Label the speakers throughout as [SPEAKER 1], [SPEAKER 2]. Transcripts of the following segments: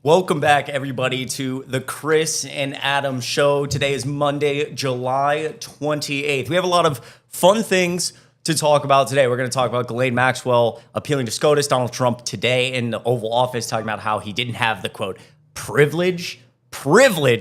[SPEAKER 1] Welcome back, everybody, to the Chris and Adam Show. Today is Monday, July 28th. We have a lot of fun things to talk about today. We're going to talk about Glain Maxwell appealing to SCOTUS, Donald Trump today in the Oval Office, talking about how he didn't have the, quote, privilege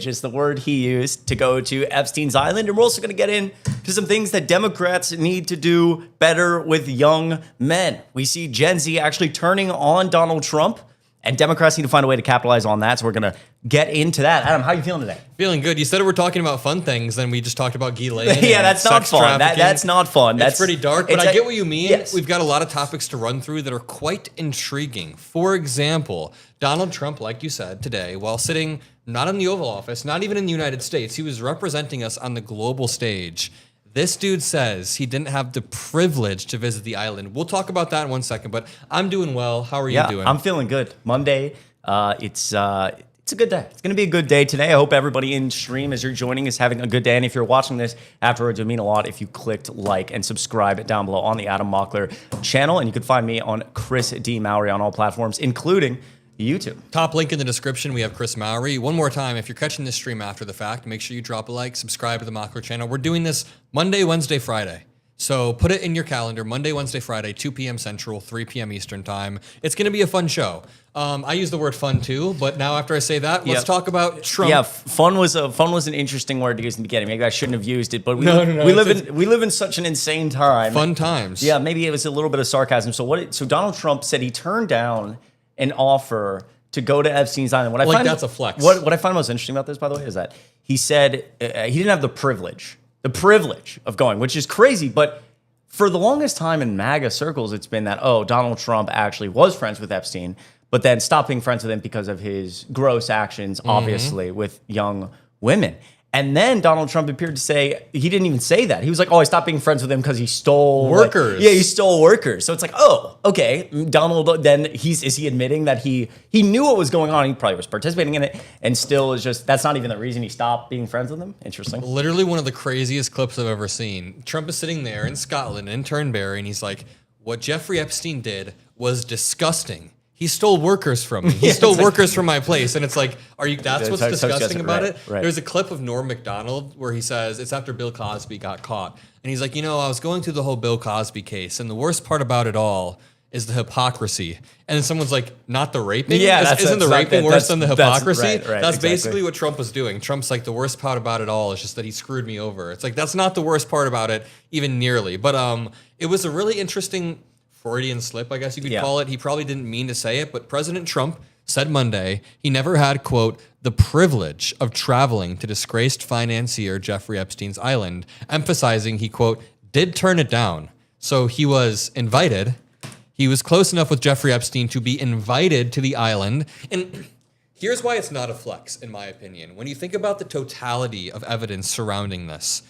[SPEAKER 1] is the word he used to go to Epstein's Island. And we're also going to get into some things that Democrats need to do better with young men. We see Gen Z actually turning on Donald Trump, and Democrats need to find a way to capitalize on that. So we're going to get into that. Adam, how are you feeling today?
[SPEAKER 2] Feeling good. You said we're talking about fun things, then we just talked about Glain.
[SPEAKER 1] Yeah, that's not fun. That's not fun.
[SPEAKER 2] It's pretty dark, but I get what you mean.
[SPEAKER 1] Yes.
[SPEAKER 2] We've got a lot of topics to run through that are quite intriguing. For example, Donald Trump, like you said today, while sitting not in the Oval Office, not even in the United States, he was representing us on the global stage. This dude says he didn't have the privilege to visit the island. We'll talk about that in 1 second, but I'm doing well. How are you doing?
[SPEAKER 1] I'm feeling good. Monday, it's a good day. It's going to be a good day today. I hope everybody in stream, as you're joining, is having a good day. And if you're watching this afterwards, it would mean a lot if you clicked like and subscribe down below on the Adam Mockler channel. And you can find me on Chris D. Mowry on all platforms, including YouTube.
[SPEAKER 2] Top link in the description. We have Chris Mowry. One more time, if you're catching this stream after the fact, make sure you drop a like, subscribe to the Mockler channel. We're doing this Monday, Wednesday, Friday. So put it in your calendar, Monday, Wednesday, Friday, 2 p.m. Central, 3 p.m. Eastern time. It's going to be a fun show. I use the word fun too, but now after I say that, let's talk about Trump.
[SPEAKER 1] Yeah, fun was an interesting word to use in the beginning. Maybe I shouldn't have used it, but we live in such an insane time.
[SPEAKER 2] Fun times.
[SPEAKER 1] Yeah, maybe it was a little bit of sarcasm. So Donald Trump said he turned down an offer to go to Epstein's Island. What I find
[SPEAKER 2] that's a flex.
[SPEAKER 1] What I find most interesting about this, by the way, is that he said he didn't have the privilege of going, which is crazy. But for the longest time in MAGA circles, it's been that, Donald Trump actually was friends with Epstein, but then stopped being friends with him because of his gross actions, obviously, with young women. And then Donald Trump appeared to say, he didn't even say that. He was like, I stopped being friends with him because he stole
[SPEAKER 2] workers.
[SPEAKER 1] He stole workers. So it's like, okay. Donald, then is he admitting that he knew what was going on? He probably was participating in it and still is just, that's not even the reason he stopped being friends with him? Interesting.
[SPEAKER 2] Literally one of the craziest clips I've ever seen. Trump is sitting there in Scotland, in Turnberry, and he's like, what Jeffrey Epstein did was disgusting. He stole workers from me. He stole workers from my place. And it's like, that's what's disgusting about it?
[SPEAKER 1] Right.
[SPEAKER 2] There's a clip of Norm Macdonald where he says, it's after Bill Cosby got caught. And he's like, I was going through the whole Bill Cosby case, and the worst part about it all is the hypocrisy. And then someone's like, not the raping?
[SPEAKER 1] Yeah,
[SPEAKER 2] isn't the raping worse than the hypocrisy? That's
[SPEAKER 1] exactly.
[SPEAKER 2] basically what Trump was doing. Trump's like, the worst part about it all is just that he screwed me over. It's like, that's not the worst part about it, even nearly. But it was a really interesting Freudian slip, I guess you could call it. He probably didn't mean to say it, but President Trump said Monday he never had, quote, the privilege of traveling to disgraced financier Jeffrey Epstein's island, emphasizing he, quote, did turn it down. So he was invited. He was close enough with Jeffrey Epstein to be invited to the island. And here's why it's not a flex, in my opinion. When you think about the totality of evidence surrounding this,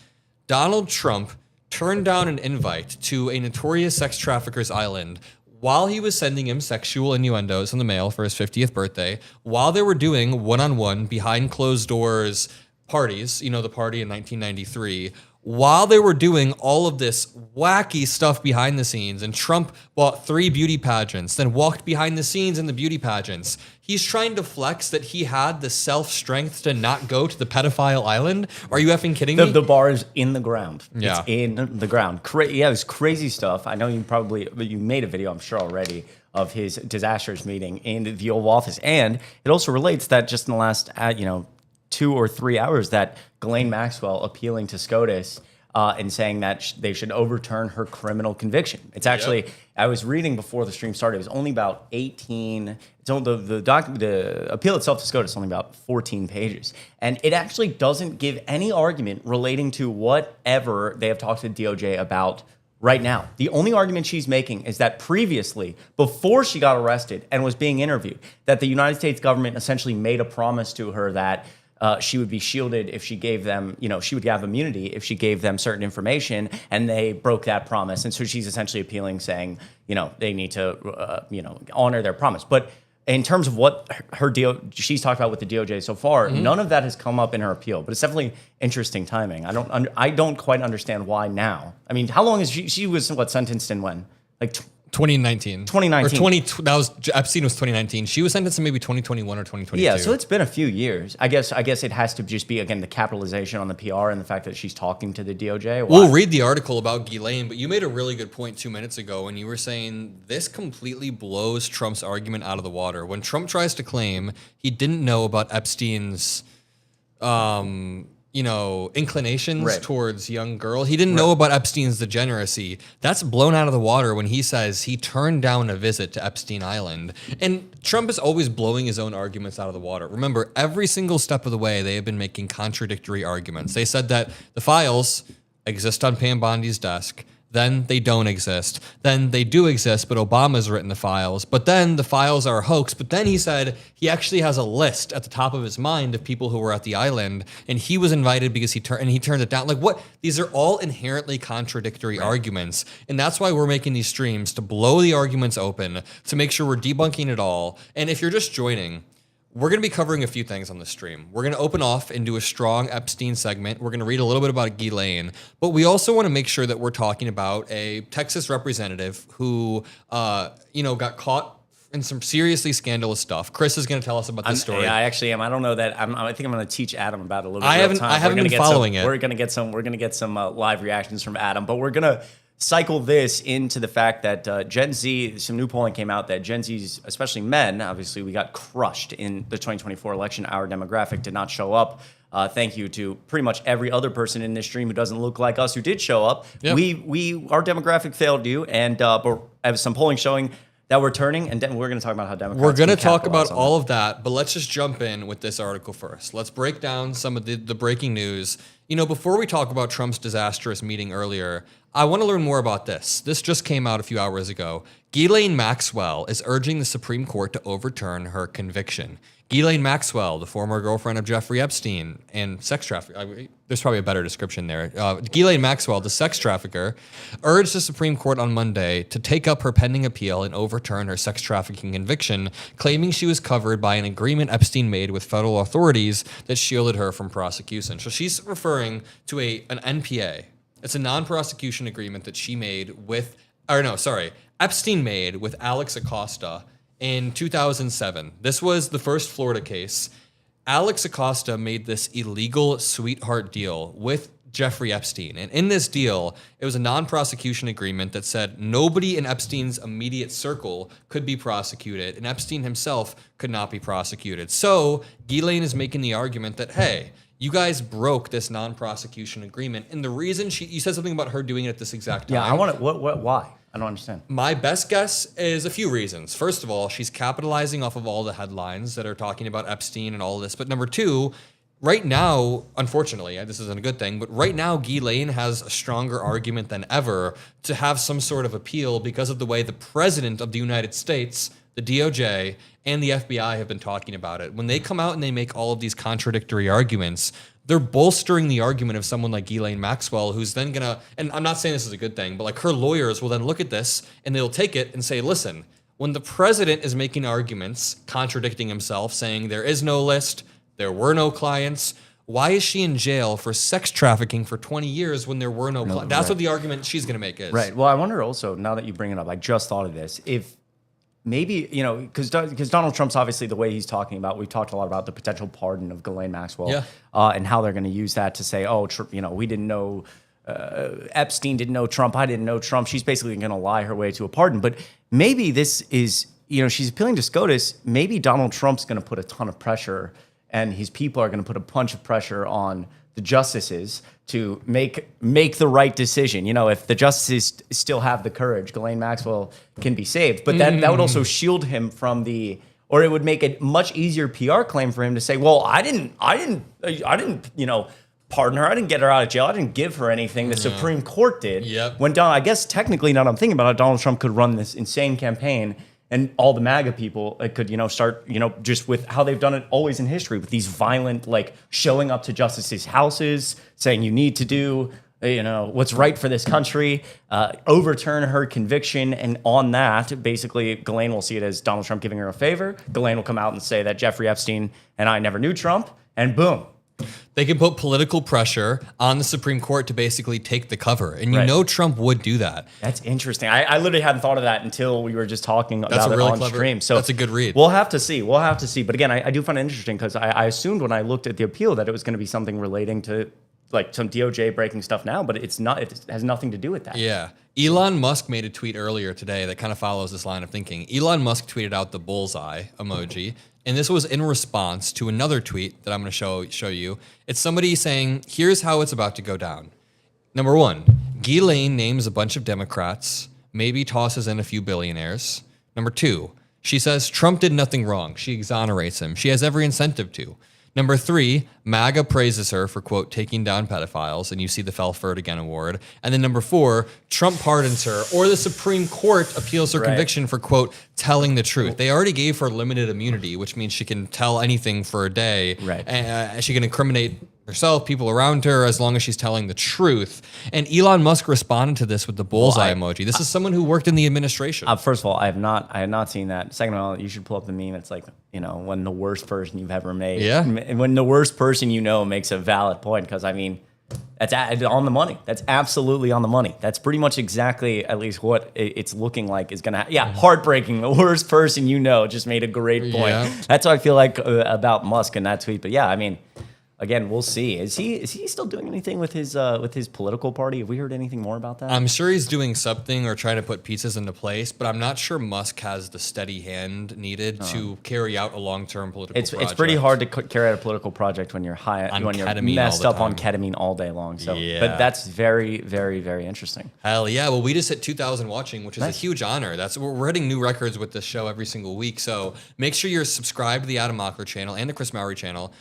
[SPEAKER 2] Donald Trump turned down an invite to a notorious sex trafficker's island while he was sending him sexual innuendos in the mail for his 50th birthday, while they were doing one-on-one behind closed doors parties, the party in 1993, while they were doing all of this wacky stuff behind the scenes, and Trump bought 3 beauty pageants, then walked behind the scenes in the beauty pageants. He's trying to flex that he had the self-strength to not go to the pedophile island. Are you effing kidding me?
[SPEAKER 1] The bar is in the ground.
[SPEAKER 2] Yeah.
[SPEAKER 1] It's in the ground. It was crazy stuff. I know you made a video, I'm sure already, of his disastrous meeting in the Oval Office. And it also relates that just in the last, 2 or 3 hours, that Glain Maxwell appealing to SCOTUS and saying that they should overturn her criminal conviction. It's actually, I was reading before the stream started, it was only about 18, the appeal itself to SCOTUS is only about 14 pages. And it actually doesn't give any argument relating to whatever they have talked to the DOJ about right now. The only argument she's making is that previously, before she got arrested and was being interviewed, that the United States government essentially made a promise to her that she would be shielded if she gave them, she would have immunity if she gave them certain information, and they broke that promise. And so she's essentially appealing, saying, they need to, honor their promise. But in terms of what she's talked about with the DOJ so far, none of that has come up in her appeal. But it's definitely interesting timing. I don't quite understand why now. I mean, how long is she was sentenced in when? Like
[SPEAKER 2] 2019.
[SPEAKER 1] 2019.
[SPEAKER 2] Or 20, Epstein was 2019. She was sentenced in maybe 2021 or 2022.
[SPEAKER 1] Yeah, so it's been a few years. I guess it has to just be, again, the capitalization on the PR and the fact that she's talking to the DOJ. Why?
[SPEAKER 2] We'll read the article about Glain, but you made a really good point 2 minutes ago when you were saying this completely blows Trump's argument out of the water. When Trump tries to claim he didn't know about Epstein's inclinations towards young girls. He didn't know about Epstein's degeneracy. That's blown out of the water when he says he turned down a visit to Epstein Island. And Trump is always blowing his own arguments out of the water. Remember, every single step of the way, they have been making contradictory arguments. They said that the files exist on Pam Bondi's desk. Then they don't exist. Then they do exist, but Obama's written the files. But then the files are a hoax. But then he said he actually has a list at the top of his mind of people who were at the island, and he was invited because he turned it down. Like what? These are all inherently contradictory arguments, and that's why we're making these streams to blow the arguments open, to make sure we're debunking it all. And if you're just joining, we're going to be covering a few things on the stream. We're going to open off into a strong Epstein segment. We're going to read a little bit about Glain, but we also want to make sure that we're talking about a Texas representative who, got caught in some seriously scandalous stuff. Chris is going to tell us about this story.
[SPEAKER 1] Yeah, I actually am. I don't know that. I think I'm going to teach Adam about it a little bit.
[SPEAKER 2] I haven't been following it.
[SPEAKER 1] We're going to get some live reactions from Adam, but we're going to cycle this into the fact that Gen Z, some new polling came out that Gen Z's, especially men, obviously we got crushed in the 2024 election. Our demographic did not show up. Thank you to pretty much every other person in this stream who doesn't look like us who did show up. Yep. Our demographic failed you, and but I have some polling showing that we're turning, and we're going to talk about how Democrats.
[SPEAKER 2] We're going to talk about all of that, but let's just jump in with this article first. Let's break down some of the breaking news. Before we talk about Trump's disastrous meeting earlier, I want to learn more about this. This just came out a few hours ago. Ghislaine Maxwell is urging the Supreme Court to overturn her conviction. Ghislaine Maxwell, the former girlfriend of Jeffrey Epstein and sex trafficker, there's probably a better description there. Ghislaine Maxwell, the sex trafficker, urged the Supreme Court on Monday to take up her pending appeal and overturn her sex trafficking conviction, claiming she was covered by an agreement Epstein made with federal authorities that shielded her from prosecution. So she's referring to an NPA. It's a non-prosecution agreement that she made Epstein made with Alex Acosta in 2007. This was the first Florida case. Alex Acosta made this illegal sweetheart deal with Jeffrey Epstein. And in this deal, it was a non-prosecution agreement that said nobody in Epstein's immediate circle could be prosecuted, and Epstein himself could not be prosecuted. So Ghislaine is making the argument that, hey, you guys broke this non-prosecution agreement. And the reason you said something about her doing it at this exact time.
[SPEAKER 1] Yeah, I want to, why? I don't understand.
[SPEAKER 2] My best guess is a few reasons. First of all, she's capitalizing off of all the headlines that are talking about Epstein and all of this. But number two, right now, unfortunately, this isn't a good thing, but right now, Glain has a stronger argument than ever to have some sort of appeal because of the way the president of the United States, the DOJ, and the FBI have been talking about it. When they come out and they make all of these contradictory arguments, they're bolstering the argument of someone like Ghislaine Maxwell, who's then gonna, and I'm not saying this is a good thing, but like her lawyers will then look at this and they'll take it and say, listen, when the president is making arguments, contradicting himself, saying there is no list, there were no clients, why is she in jail for sex trafficking for 20 years when there were no clients? That's what the argument she's gonna make is.
[SPEAKER 1] Right, well, I wonder also, now that you bring it up, I just thought of this, if maybe, because Donald Trump's obviously the way he's talking about, we've talked a lot about the potential pardon of Ghislaine Maxwell and how they're going to use that to say, we didn't know, Epstein didn't know Trump, I didn't know Trump. She's basically going to lie her way to a pardon. But maybe this is, she's appealing to SCOTUS. Maybe Donald Trump's going to put a ton of pressure and his people are going to put a bunch of pressure on the justices to make the right decision. If the justices still have the courage, Ghislaine Maxwell can be saved. But that would also shield him from or it would make a much easier PR claim for him to say, well, I didn't, pardon her. I didn't get her out of jail. I didn't give her anything. The Supreme Court did.
[SPEAKER 2] Yep.
[SPEAKER 1] When I guess technically, now that I'm thinking about it, Donald Trump could run this insane campaign and all the MAGA people could, start, just with how they've done it always in history with these violent, showing up to justices' houses, saying you need to do, what's right for this country, overturn her conviction. And on that, basically, Glain will see it as Donald Trump giving her a favor. Glain will come out and say that Jeffrey Epstein and I never knew Trump, and boom.
[SPEAKER 2] They can put political pressure on the Supreme Court to basically take the cover. And you know Trump would do that.
[SPEAKER 1] That's interesting. I literally hadn't thought of that until we were just talking about it on stream. So
[SPEAKER 2] that's a good read.
[SPEAKER 1] We'll have to see. But again, I do find it interesting because I assumed when I looked at the appeal that it was going to be something relating to like some DOJ breaking stuff now, but it's not. It has nothing to do with that.
[SPEAKER 2] Yeah. Elon Musk made a tweet earlier today that kind of follows this line of thinking. Elon Musk tweeted out the bullseye emoji. And this was in response to another tweet that I'm going to show you. It's somebody saying, here's how it's about to go down. Number one, Glain names a bunch of Democrats, maybe tosses in a few billionaires. Number two, she says Trump did nothing wrong. She exonerates him. She has every incentive to. Number three, MAGA praises her for, quote, taking down pedophiles, and you see the Fell for It Again award. And then number four, Trump pardons her, or the Supreme Court appeals her conviction for, quote, telling the truth. They already gave her limited immunity, which means she can tell anything for a day.
[SPEAKER 1] Right.
[SPEAKER 2] She can incriminate herself, people around her, as long as she's telling the truth. And Elon Musk responded to this with the bullseye emoji. This is someone who worked in the administration.
[SPEAKER 1] First of all, I have not seen that. Second of all, you should pull up the meme. It's like, when the worst person you've ever made.
[SPEAKER 2] Yeah.
[SPEAKER 1] When the worst person makes a valid point, because that's on the money. That's absolutely on the money. That's pretty much exactly at least what it's looking like is going to happen. Yeah, heartbreaking. The worst person just made a great point. Yeah. That's what I feel like about Musk in that tweet. But yeah, again, we'll see. Is he still doing anything with his political party? Have we heard anything more about that?
[SPEAKER 2] I'm sure he's doing something or trying to put pieces into place, but I'm not sure Musk has the steady hand needed to carry out a long-term political project.
[SPEAKER 1] It's pretty hard to carry out a political project when you're messed up on ketamine all day long. So, but that's very, very, very interesting.
[SPEAKER 2] Hell yeah! Well, we just hit 2,000 watching, which is a huge honor. We're hitting new records with this show every single week. So make sure you're subscribed to the Mockler channel and the Chris Mowry channel.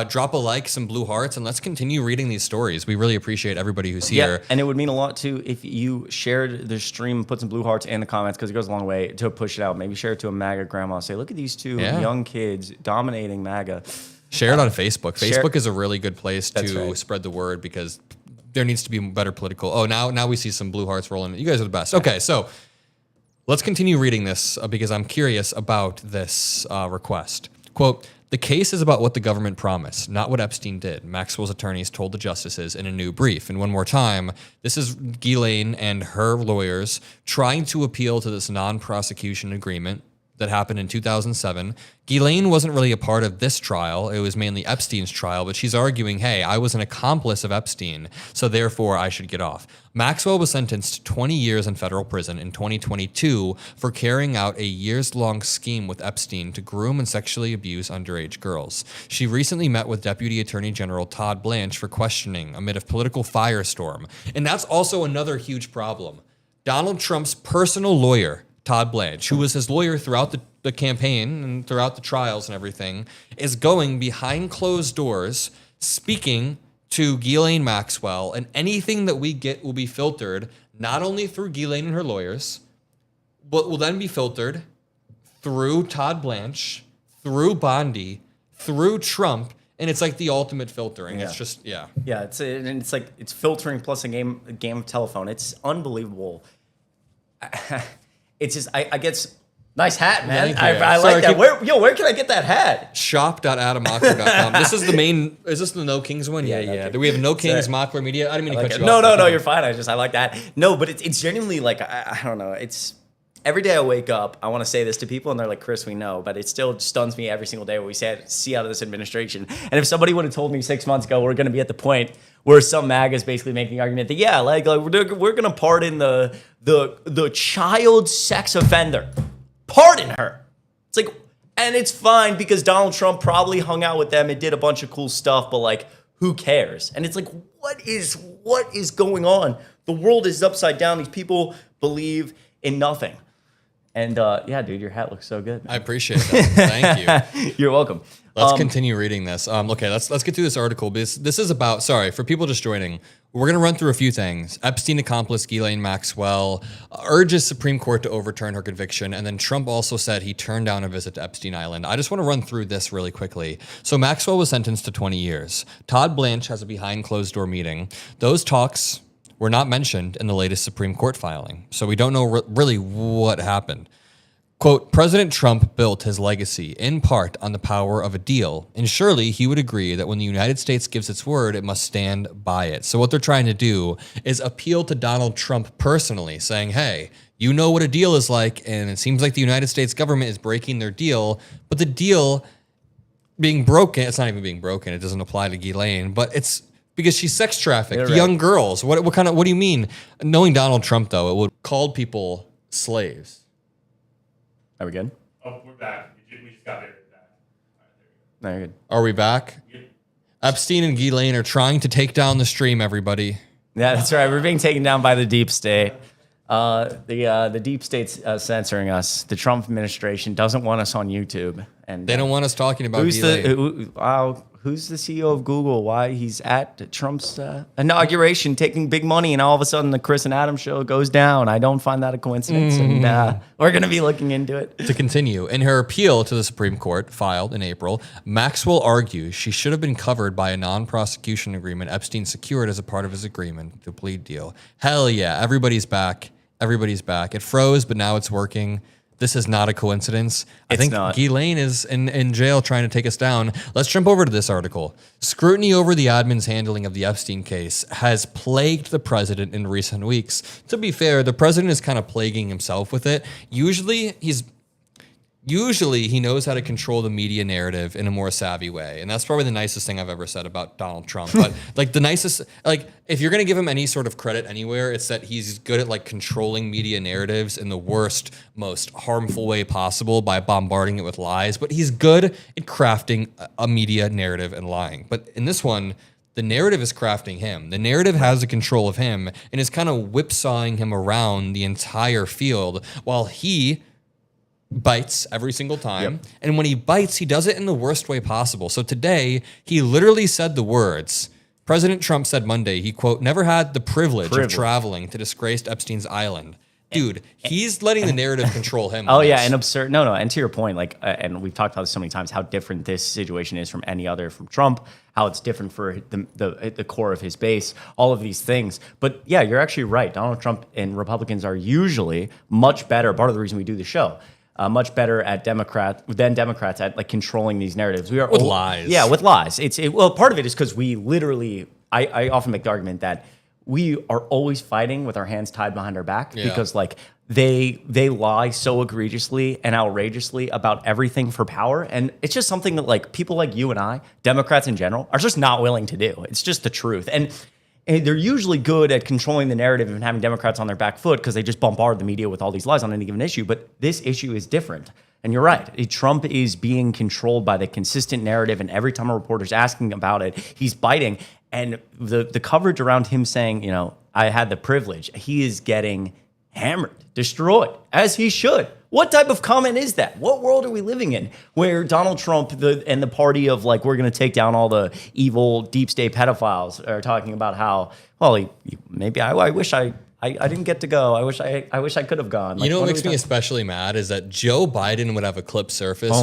[SPEAKER 2] Drop a like, some blue hearts, and let's continue reading these stories. We really appreciate everybody who's here.
[SPEAKER 1] And it would mean a lot, too, if you shared the stream, put some blue hearts in the comments, because it goes a long way to push it out. Maybe share it to a MAGA grandma. Say, look at these two young kids dominating MAGA.
[SPEAKER 2] Share it on Facebook. Facebook is a really good place to spread the word, because there needs to be better political... Oh, now we see some blue hearts rolling. You guys are the best. Okay, so let's continue reading this, because I'm curious about this request. Quote... The case is about what the government promised, not what Epstein did, Maxwell's attorneys told the justices in a new brief. And one more time, this is Glain and her lawyers trying to appeal to this non-prosecution agreement that happened in 2007. Glain wasn't really a part of this trial. It was mainly Epstein's trial, but she's arguing, hey, I was an accomplice of Epstein, so therefore I should get off. Maxwell was sentenced to 20 years in federal prison in 2022 for carrying out a years-long scheme with Epstein to groom and sexually abuse underage girls. She recently met with Deputy Attorney General Todd Blanche for questioning amid a political firestorm. And that's also another huge problem. Donald Trump's personal lawyer, Todd Blanche, who was his lawyer throughout the campaign and throughout the trials and everything, is going behind closed doors, speaking to Ghislaine Maxwell, and anything that we get will be filtered not only through Ghislaine and her lawyers, but will then be filtered through Todd Blanche, through Bondi, through Trump, and it's like the ultimate filtering. It's just
[SPEAKER 1] it's filtering plus a game of telephone. It's unbelievable. It's just I get nice hat, man. I like that. Where can I get that hat?
[SPEAKER 2] Shop.adamockler.com. This is the main. Is this the No Kings one? Yeah. Do we have No Kings Mockler Media? I didn't mean to cut you off.
[SPEAKER 1] No, you're fine. I like that. No, but it's genuinely like I don't know. It's every day I wake up, I want to say this to people, and they're like, Chris, we know, but it still stuns me every single day what we see out of this administration. And if somebody would have told me 6 months ago we're going to be at the point where some MAGA is basically making the argument that we're going to pardon the child sex offender, pardon her. It's like, and it's fine because Donald Trump probably hung out with them and did a bunch of cool stuff, but like, who cares? And it's like, what is going on? The world is upside down. These people believe in nothing. And dude, your hat looks so good, man.
[SPEAKER 2] I appreciate that. Thank you.
[SPEAKER 1] You're welcome.
[SPEAKER 2] Let's continue reading this. Okay, let's get through this article. This is about, for people just joining, we're going to run through a few things. Epstein accomplice Ghislaine Maxwell urges Supreme Court to overturn her conviction, and then Trump also said he turned down a visit to Epstein Island. I just want to run through this really quickly. So Maxwell was sentenced to 20 years. Todd Blanche has a behind closed door meeting. Those talks were not mentioned in the latest Supreme Court filing, so we don't know really what happened. Quote, President Trump built his legacy in part on the power of a deal, and surely he would agree that when the United States gives its word, it must stand by it. So what they're trying to do is appeal to Donald Trump personally, saying, hey, you know what a deal is like, and it seems like the United States government is breaking their deal, but the deal being broken, it's not even being broken, it doesn't apply to Glain, but it's because she's sex trafficked, young girls. What do you mean? Knowing Donald Trump, though, it would call people slaves.
[SPEAKER 1] Are we good?
[SPEAKER 3] Oh, we're back. We just got it back. All right,
[SPEAKER 1] No, you're good.
[SPEAKER 2] Are we back?
[SPEAKER 3] there we go.
[SPEAKER 2] Epstein and Glain are trying to take down the stream, everybody.
[SPEAKER 1] Yeah, that's right. We're being taken down by the deep state. The deep state's censoring us. The Trump administration doesn't want us on YouTube, and
[SPEAKER 2] They don't want us talking about Glain.
[SPEAKER 1] Who's the CEO of Google? Why he's at Trump's inauguration, taking big money, and all of a sudden the Chris and Adam show goes down. I don't find that a coincidence, and we're going to be looking into it.
[SPEAKER 2] To continue, in her appeal to the Supreme Court filed in April, Maxwell argues she should have been covered by a non-prosecution agreement Epstein secured as a part of his agreement, the plea deal. Hell yeah, everybody's back. Everybody's back. It froze, but now it's working. This is not a coincidence. I think Glain is in jail trying to take us down. Let's jump over to this article. Scrutiny over the admin's handling of the Epstein case has plagued the president in recent weeks. To be fair, the president is kind of plaguing himself with it. Usually he knows how to control the media narrative in a more savvy way. And that's probably the nicest thing I've ever said about Donald Trump. But like the nicest, like if you're going to give him any sort of credit anywhere, it's that he's good at like controlling media narratives in the worst, most harmful way possible by bombarding it with lies. But he's good at crafting a media narrative and lying. But in this one, the narrative is crafting him. The narrative has the control of him and is kind of whipsawing him around the entire field while he bites every single time. Yep. And when he bites, he does it in the worst way possible. So today, he literally said the words. President Trump said Monday, he, quote, never had the privilege of traveling to disgraced Epstein's island. Dude, he's letting the narrative control him.
[SPEAKER 1] Oh, yeah, and absurd. No, and to your point, like, and we've talked about this so many times, how different this situation is from any other from Trump, how it's different for the core of his base, all of these things. But yeah, you're actually right. Donald Trump and Republicans are usually much better. Part of the reason we do the show. Much better at Democrats at like controlling these narratives. We are
[SPEAKER 2] with lies.
[SPEAKER 1] Yeah, with lies. Well, part of it is because we literally. I often make the argument that we are always fighting with our hands tied behind our back because like they lie so egregiously and outrageously about everything for power, and it's just something that like people like you and I, Democrats in general, are just not willing to do. It's just the truth, and they're usually good at controlling the narrative and having Democrats on their back foot because they just bombard the media with all these lies on any given issue. But this issue is different. And you're right. Trump is being controlled by the consistent narrative. And every time a reporter's asking about it, he's biting. And the coverage around him saying, you know, I had the privilege, he is getting hammered, destroyed, as he should. What type of comment is that? What world are we living in where Donald Trump and the party of like, we're going to take down all the evil deep state pedophiles are talking about how, well, maybe I wish I didn't get to go. I wish I could have gone. Like,
[SPEAKER 2] you know what makes me especially mad is that Joe Biden would have a clip surface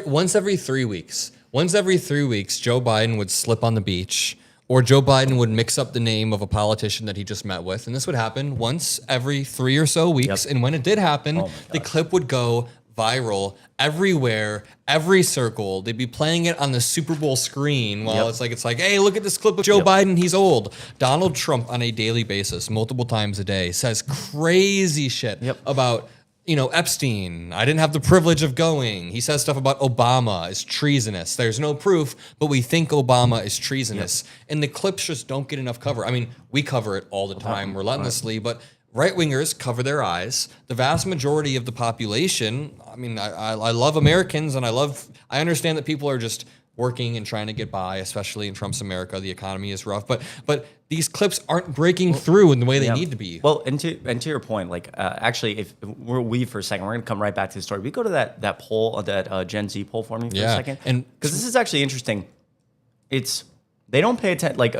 [SPEAKER 2] once every 3 weeks. Once every 3 weeks, Joe Biden would slip on the beach. Or Joe Biden would mix up the name of a politician that he just met with. And this would happen once every 3 or so weeks. Yep. And when it did happen, the clip would go viral everywhere, every circle. They'd be playing it on the Super Bowl screen while it's like, hey, look at this clip of Joe Biden. He's old. Donald Trump on a daily basis, multiple times a day, says crazy shit about Epstein. I didn't have the privilege of going. He says stuff about Obama is treasonous. There's no proof, but we think Obama is treasonous. And the clips just don't get enough cover. I mean, we cover it all the time relentlessly, but right-wingers cover their eyes. The vast majority of the population, I mean, I love Americans and I understand that people are just working and trying to get by, especially in Trump's America. The economy is rough, but these clips aren't breaking through in the way they need to be.
[SPEAKER 1] Well, and to your point, like actually, if we'll leave for a second, we're going to come right back to the story. We go to that poll, that Gen Z poll for me for a second,
[SPEAKER 2] and
[SPEAKER 1] because this is actually interesting. They don't pay attention. Like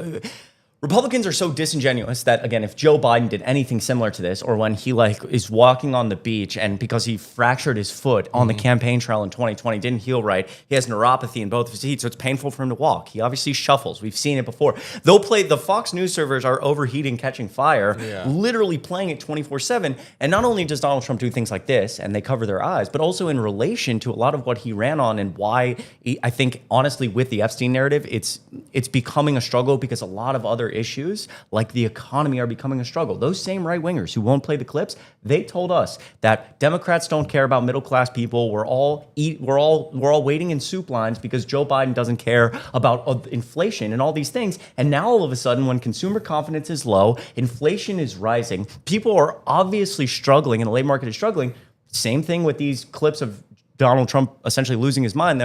[SPEAKER 1] Republicans are so disingenuous that, again, if Joe Biden did anything similar to this, or when he is walking on the beach and because he fractured his foot on the campaign trail in 2020, didn't heal right, he has neuropathy in both of his feet, so it's painful for him to walk. He obviously shuffles. We've seen it before. The Fox News servers are overheating, catching fire, literally playing it 24/7. And not only does Donald Trump do things like this, and they cover their eyes, but also in relation to a lot of what he ran on and why I think, honestly, with the Epstein narrative, it's becoming a struggle because a lot of other issues like the economy are becoming a struggle. Those same right-wingers who won't play the clips, they told us that Democrats don't care about middle-class people. We're all waiting in soup lines because Joe Biden doesn't care about inflation and all these things. And now all of a sudden, when consumer confidence is low, inflation is rising, people are obviously struggling and the labor market is struggling. Same thing with these clips of Donald Trump essentially losing his mind.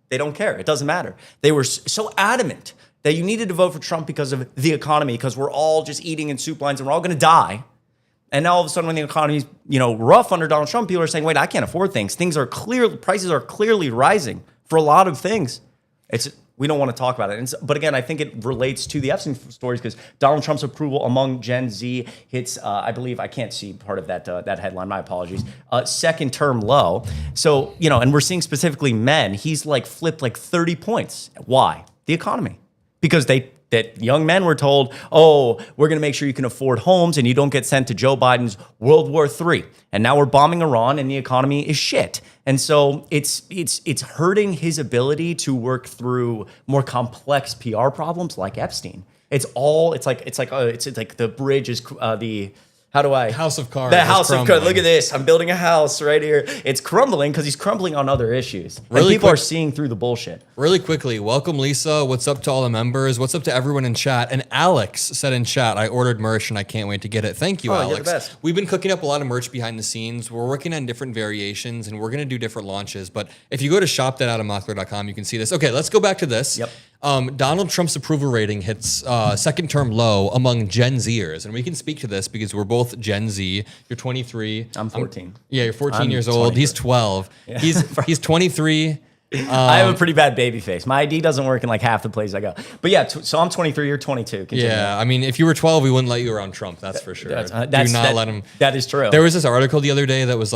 [SPEAKER 1] They don't care. It doesn't matter. They were so adamant that you needed to vote for Trump because of the economy, because we're all just eating in soup lines and we're all going to die. And now all of a sudden, when the economy's rough under Donald Trump, people are saying, "Wait, I can't afford things. Prices are clearly rising for a lot of things." We don't want to talk about it. But again, I think it relates to the Epstein stories because Donald Trump's approval among Gen Z hits, I believe, I can't see part of that headline. My apologies. Second term low. So and we're seeing specifically men. He's flipped 30 points. Why? The economy. Because that young men were told, oh, we're going to make sure you can afford homes and you don't get sent to Joe Biden's World War III. And now we're bombing Iran and the economy is shit. And so it's hurting his ability to work through more complex PR problems like Epstein. It's like the bridge is
[SPEAKER 2] House of cards.
[SPEAKER 1] The house of cards. Look at this. I'm building a house right here. It's crumbling because he's crumbling on other issues. And people are seeing through the bullshit.
[SPEAKER 2] Really quickly, welcome Lisa. What's up to all the members? What's up to everyone in chat? And Alex said in chat, I ordered merch and I can't wait to get it. Thank you, Alex.
[SPEAKER 1] You're the best.
[SPEAKER 2] We've been cooking up a lot of merch behind the scenes. We're working on different variations and we're going to do different launches. But if you go to shop.amockler.com, you can see this. Okay, let's go back to this.
[SPEAKER 1] Yep.
[SPEAKER 2] Donald Trump's approval rating hits second term low among Gen Zers. And we can speak to this because we're both Gen Z. You're 23.
[SPEAKER 1] I'm 14.
[SPEAKER 2] You're 14 years old.
[SPEAKER 1] 23.
[SPEAKER 2] He's 12. Yeah. He's 23.
[SPEAKER 1] I have a pretty bad baby face. My ID doesn't work in half the places I go. But yeah, so I'm 23, you're 22. Continue.
[SPEAKER 2] Yeah, I mean, if you were 12, we wouldn't let you around Trump. That's for sure. Let him.
[SPEAKER 1] That is true.
[SPEAKER 2] There was this article the other day that was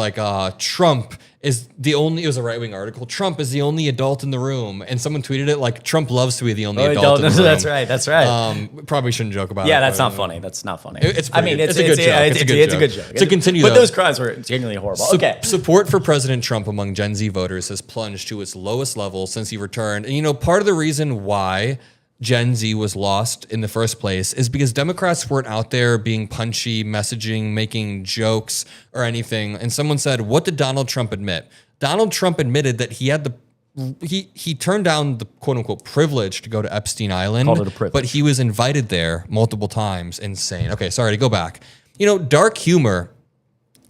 [SPEAKER 2] Trump is the only, it was a right-wing article, Trump is the only adult in the room. And someone tweeted it Trump loves to be the only adult in the room.
[SPEAKER 1] That's right.
[SPEAKER 2] Probably shouldn't joke about it.
[SPEAKER 1] Yeah, that's not funny. That's not funny.
[SPEAKER 2] It's a good joke.
[SPEAKER 1] It's a good joke.
[SPEAKER 2] To continue,
[SPEAKER 1] but those crimes were genuinely horrible. Okay.
[SPEAKER 2] Support for President Trump among Gen Z voters has plunged to its lowest level since he returned. And part of the reason why Gen Z was lost in the first place is because Democrats weren't out there being punchy, messaging, making jokes or anything. And someone said, what did Donald Trump admit? Donald Trump admitted that he turned down the quote unquote privilege to go to Epstein Island,
[SPEAKER 1] called it a privilege.
[SPEAKER 2] But he was invited there multiple times. Insane. Okay, sorry to go back. Dark humor.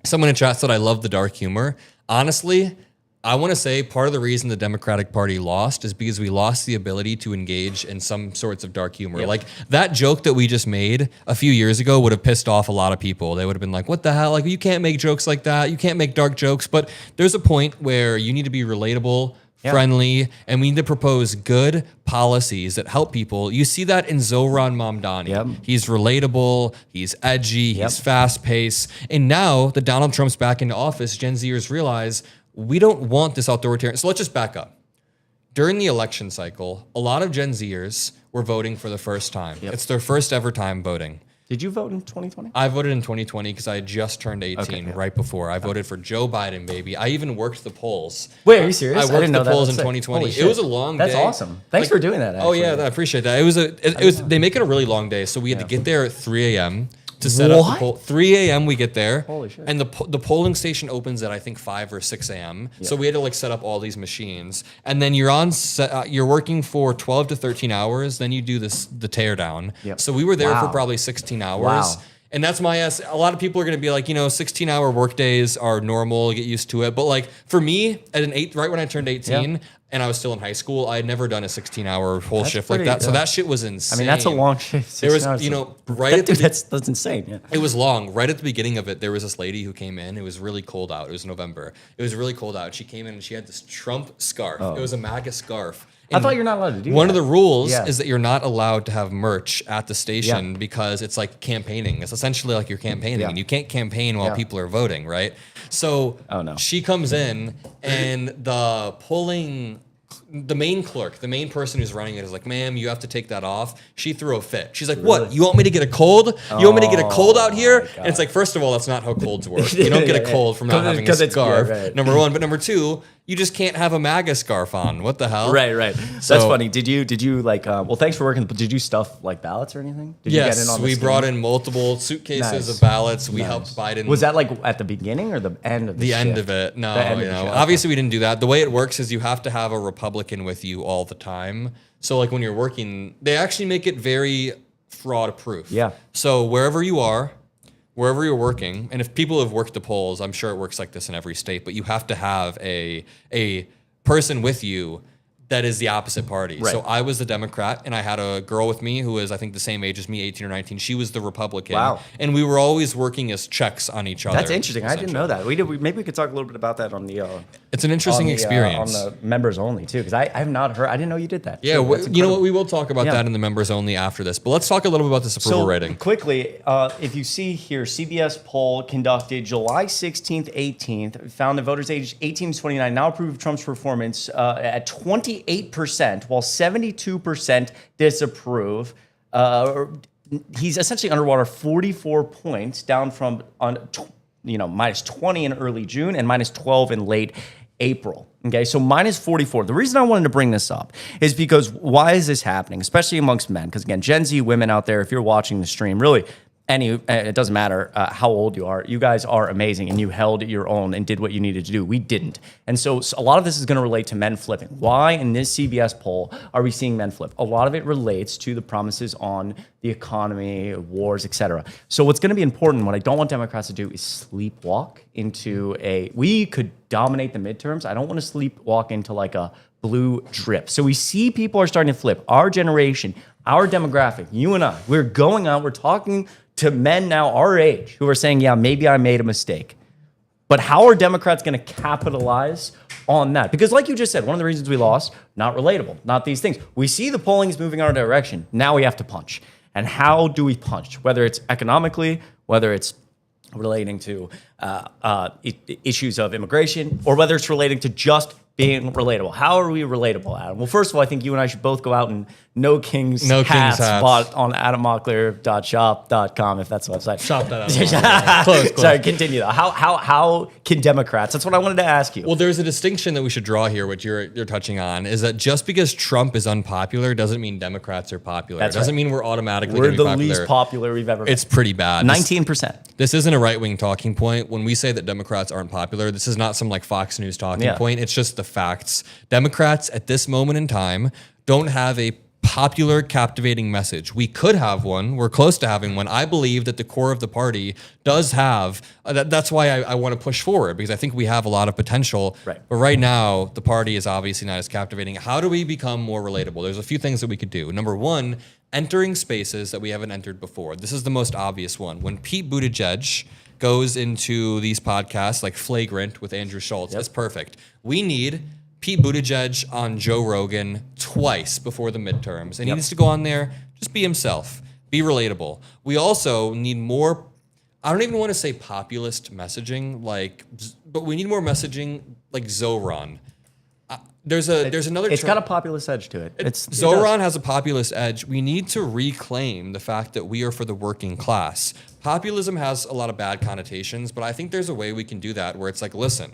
[SPEAKER 2] Someone in chat said, I love the dark humor. Honestly, I want to say part of the reason the Democratic Party lost is because we lost the ability to engage in some sorts of dark humor.
[SPEAKER 1] Yep.
[SPEAKER 2] That joke that we just made a few years ago would have pissed off a lot of people. They would have been like, what the hell? You can't make jokes like that. You can't make dark jokes. But there's a point where you need to be relatable, friendly, and we need to propose good policies that help people. You see that in Zohran Mamdani.
[SPEAKER 1] Yep.
[SPEAKER 2] He's relatable, he's edgy, he's fast-paced. And now that Donald Trump's back into office, Gen Zers realize we don't want this authoritarian. So let's just back up. During the election cycle, a lot of Gen Zers were voting for the first time. Yep. It's their first ever time voting.
[SPEAKER 1] Did you vote in 2020?
[SPEAKER 2] I voted in 2020 because I had just turned 18 right before. I voted for Joe Biden, baby. I even worked the polls.
[SPEAKER 1] Wait, are you serious?
[SPEAKER 2] I worked the polls in 2020. It was a long day.
[SPEAKER 1] That's awesome. Thanks for doing that, actually.
[SPEAKER 2] Oh, yeah, I appreciate that. It was. They make it a really long day, so we had to get there at 3 a.m. to set up the poll. 3 a.m. we get there.
[SPEAKER 1] Holy shit.
[SPEAKER 2] And the polling station opens at, I think, 5 or 6 a.m. Yeah. So we had to set up all these machines. And then you're working for 12 to 13 hours. Then you do the tear down. Yep. So we were there for probably 16 hours.
[SPEAKER 1] Wow.
[SPEAKER 2] And that's my ass. A lot of people are going to be 16-hour work days are normal, get used to it. But for me, right when I turned 18, and I was still in high school. I had never done a 16-hour whole shift like
[SPEAKER 1] pretty-
[SPEAKER 2] that. So that shit was insane.
[SPEAKER 1] I mean, that's a long shift.
[SPEAKER 2] There was,
[SPEAKER 1] 16 hours.
[SPEAKER 2] you know, right at the
[SPEAKER 1] that's insane. Yeah.
[SPEAKER 2] It was long. Right at the beginning of it, there was this lady who came in. It was really cold out. It was November. It was really cold out. She came in and she had this Trump scarf. It was a MAGA scarf.
[SPEAKER 1] I thought you're not allowed to do that.
[SPEAKER 2] One of the rules
[SPEAKER 1] Yeah.
[SPEAKER 2] is that you're not allowed to have merch at the station because it's like campaigning. It's essentially like you're campaigning, and you can't campaign while people are voting, right? So she comes in, and the main clerk, the main person who's running it is like, ma'am, you have to take that off. She threw a fit. She's like, what? You want me to get a cold? You want me to get a cold out here? And it's like, first of all, that's not how colds work. You don't get a cold from not having a scarf. Number one. But number two, you just can't have a MAGA scarf on. What the hell?
[SPEAKER 1] Right. So, that's funny. Did you like, well, thanks for working, but did you stuff like ballots or anything? Did you get in on
[SPEAKER 2] we brought in multiple suitcases of ballots. We helped Biden.
[SPEAKER 1] Was that like at the beginning or the end of the
[SPEAKER 2] end of it? No, obviously we didn't do that. The way it works is you have to have a Republican with you all the time. So like when you're working, they actually make it very fraud proof.
[SPEAKER 1] Yeah.
[SPEAKER 2] So wherever you're working, and if people have worked the polls, I'm sure it works like this in every state, but you have to have a person with you that is the opposite party.
[SPEAKER 1] Right.
[SPEAKER 2] So I was the Democrat, and I had a girl with me who was, I think, the same age as me, 18 or 19. She was the Republican.
[SPEAKER 1] Wow.
[SPEAKER 2] And we were always working as checks on each other.
[SPEAKER 1] That's interesting. I didn't know that. Maybe we could talk a little bit about that on the.
[SPEAKER 2] It's an interesting experience.
[SPEAKER 1] On the members only, too, because I have not heard. I didn't know you did that.
[SPEAKER 2] Yeah, you know what? We will talk about that in the members only after this. But let's talk a little bit about this approval rating.
[SPEAKER 1] Quickly, if you see here, CBS poll conducted July 16th, 18th, found that voters aged 18 to 29 now approve of Trump's performance at 28%, while 72% disapprove. He's essentially underwater 44 points, down from minus 20 in early June and minus 12 in late April. Okay, so minus 44. The reason I wanted to bring this up is because why is this happening, especially amongst men? Because again, Gen Z women out there, if you're watching the stream, really, it doesn't matter how old you are. You guys are amazing, and you held your own and did what you needed to do. We didn't. And so a lot of this is going to relate to men flipping. Why in this CBS poll are we seeing men flip? A lot of it relates to the promises on the economy, wars, etc. So what's going to be important, what I don't want Democrats to do is sleepwalk into we could dominate the midterms. I don't want to sleepwalk into like a blue drip. So we see people are starting to flip. Our generation, our demographic, you and I, we're going out, we're talking to men now our age who are saying, yeah, maybe I made a mistake. But how are Democrats going to capitalize on that? Because like you just said, one of the reasons we lost, not relatable, not these things. We see the polling is moving our direction. Now we have to punch. And how do we punch? Whether it's economically, whether it's relating to issues of immigration, or whether it's relating to just being relatable. How are we relatable, Adam? Well, first of all, I think you and I should both go out and No King's hats bought on adammockler.shop.com, if that's the website.
[SPEAKER 2] Shop that out. Close.
[SPEAKER 1] Sorry, continue. How can Democrats? That's what I wanted to ask you.
[SPEAKER 2] Well, there's a distinction that we should draw here, which you're touching on, is that just because Trump is unpopular doesn't mean Democrats are popular. It doesn't mean we're automatically going to be popular.
[SPEAKER 1] We're the least popular we've ever been.
[SPEAKER 2] It's pretty bad.
[SPEAKER 1] 19%.
[SPEAKER 2] This isn't a right-wing talking point. When we say that Democrats aren't popular, this is not some like Fox News talking point. It's just the facts. Democrats at this moment in time don't have a popular, captivating message. We could have one. We're close to having one. I believe that the core of the party does have, that's why I want to push forward, because I think we have a lot of potential.
[SPEAKER 1] Right.
[SPEAKER 2] But right now, the party is obviously not as captivating. How do we become more relatable? There's a few things that we could do. Number one, entering spaces that we haven't entered before. This is the most obvious one. When Pete Buttigieg goes into these podcasts like Flagrant with Andrew Schultz, that's perfect. We need Pete Buttigieg on Joe Rogan twice before the midterms. And he needs to go on there, just be himself, be relatable. We also need more, I don't even want to say populist messaging, but we need more messaging like Zoran. There's another.
[SPEAKER 1] It's got a populist edge to it.
[SPEAKER 2] Zoran has a populist edge. We need to reclaim the fact that we are for the working class. Populism has a lot of bad connotations, but I think there's a way we can do that where it's like, listen,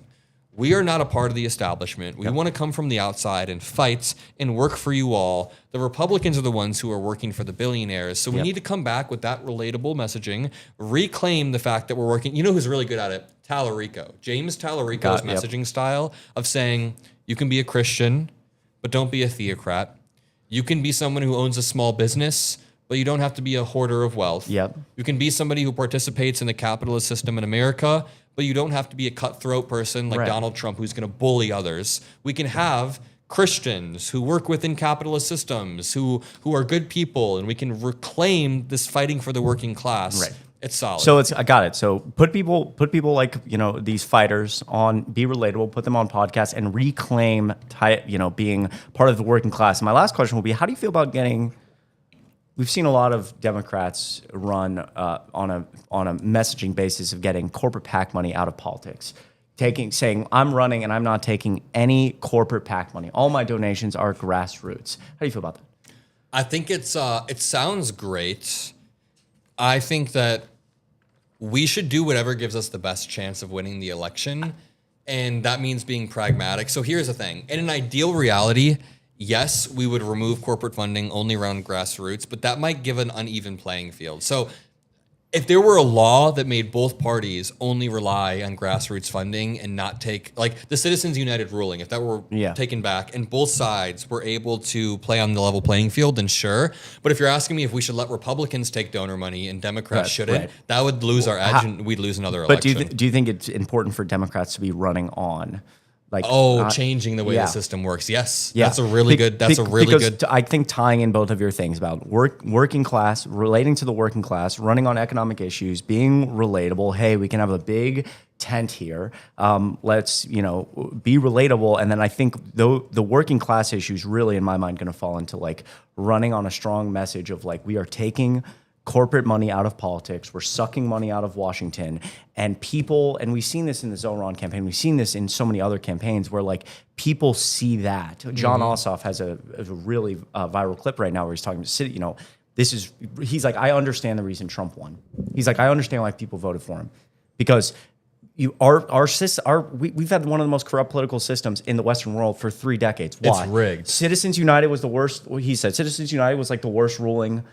[SPEAKER 2] we are not a part of the establishment. We want to come from the outside and fight and work for you all. The Republicans are the ones who are working for the billionaires. So we need to come back with that relatable messaging, reclaim the fact that we're working. You know who's really good at it? Tallarico. James Tallarico's messaging style of saying, you can be a Christian, but don't be a theocrat. You can be someone who owns a small business, but you don't have to be a hoarder of wealth.
[SPEAKER 1] Yep.
[SPEAKER 2] You can be somebody who participates in the capitalist system in America, but you don't have to be a cutthroat person like Donald Trump who's going to bully others. We can have Christians who work within capitalist systems, who are good people, and we can reclaim this fighting for the working class.
[SPEAKER 1] Right.
[SPEAKER 2] It's solid.
[SPEAKER 1] So I got it. So put people like, these fighters on, be relatable, put them on podcasts, and reclaim being part of the working class. And my last question will be, how do you feel about we've seen a lot of Democrats run on a messaging basis of getting corporate PAC money out of politics, saying I'm running and I'm not taking any corporate PAC money. All my donations are grassroots. How do you feel about that?
[SPEAKER 2] I think it sounds great. I think that we should do whatever gives us the best chance of winning the election, and that means being pragmatic. So here's the thing. In an ideal reality, yes, we would remove corporate funding only around grassroots, but that might give an uneven playing field. So if there were a law that made both parties only rely on grassroots funding and not take, like the Citizens United ruling, if that were taken back and both sides were able to play on the level playing field, then sure. But if you're asking me if we should let Republicans take donor money and Democrats shouldn't, that would lose our edge and we'd lose another election.
[SPEAKER 1] But do you think it's important for Democrats to be running on?
[SPEAKER 2] Changing the way the system works. Yes, that's a really good.
[SPEAKER 1] I think tying in both of your things about working class, relating to the working class, running on economic issues, being relatable. Hey, we can have a big tent here. Let's be relatable, and then I think the working class issues really, in my mind, going to fall into like running on a strong message of like we are taking corporate money out of politics. We're sucking money out of Washington. And we've seen this in the Zoran campaign. We've seen this in so many other campaigns where like people see that. John Ossoff has a really viral clip right now where he's talking to city, he's like, I understand the reason Trump won. He's like, I understand why people voted for him. Because we've had one of the most corrupt political systems in the Western world for 3 decades. Why?
[SPEAKER 2] It's rigged.
[SPEAKER 1] Citizens United was the worst. He said Citizens United was like the worst ruling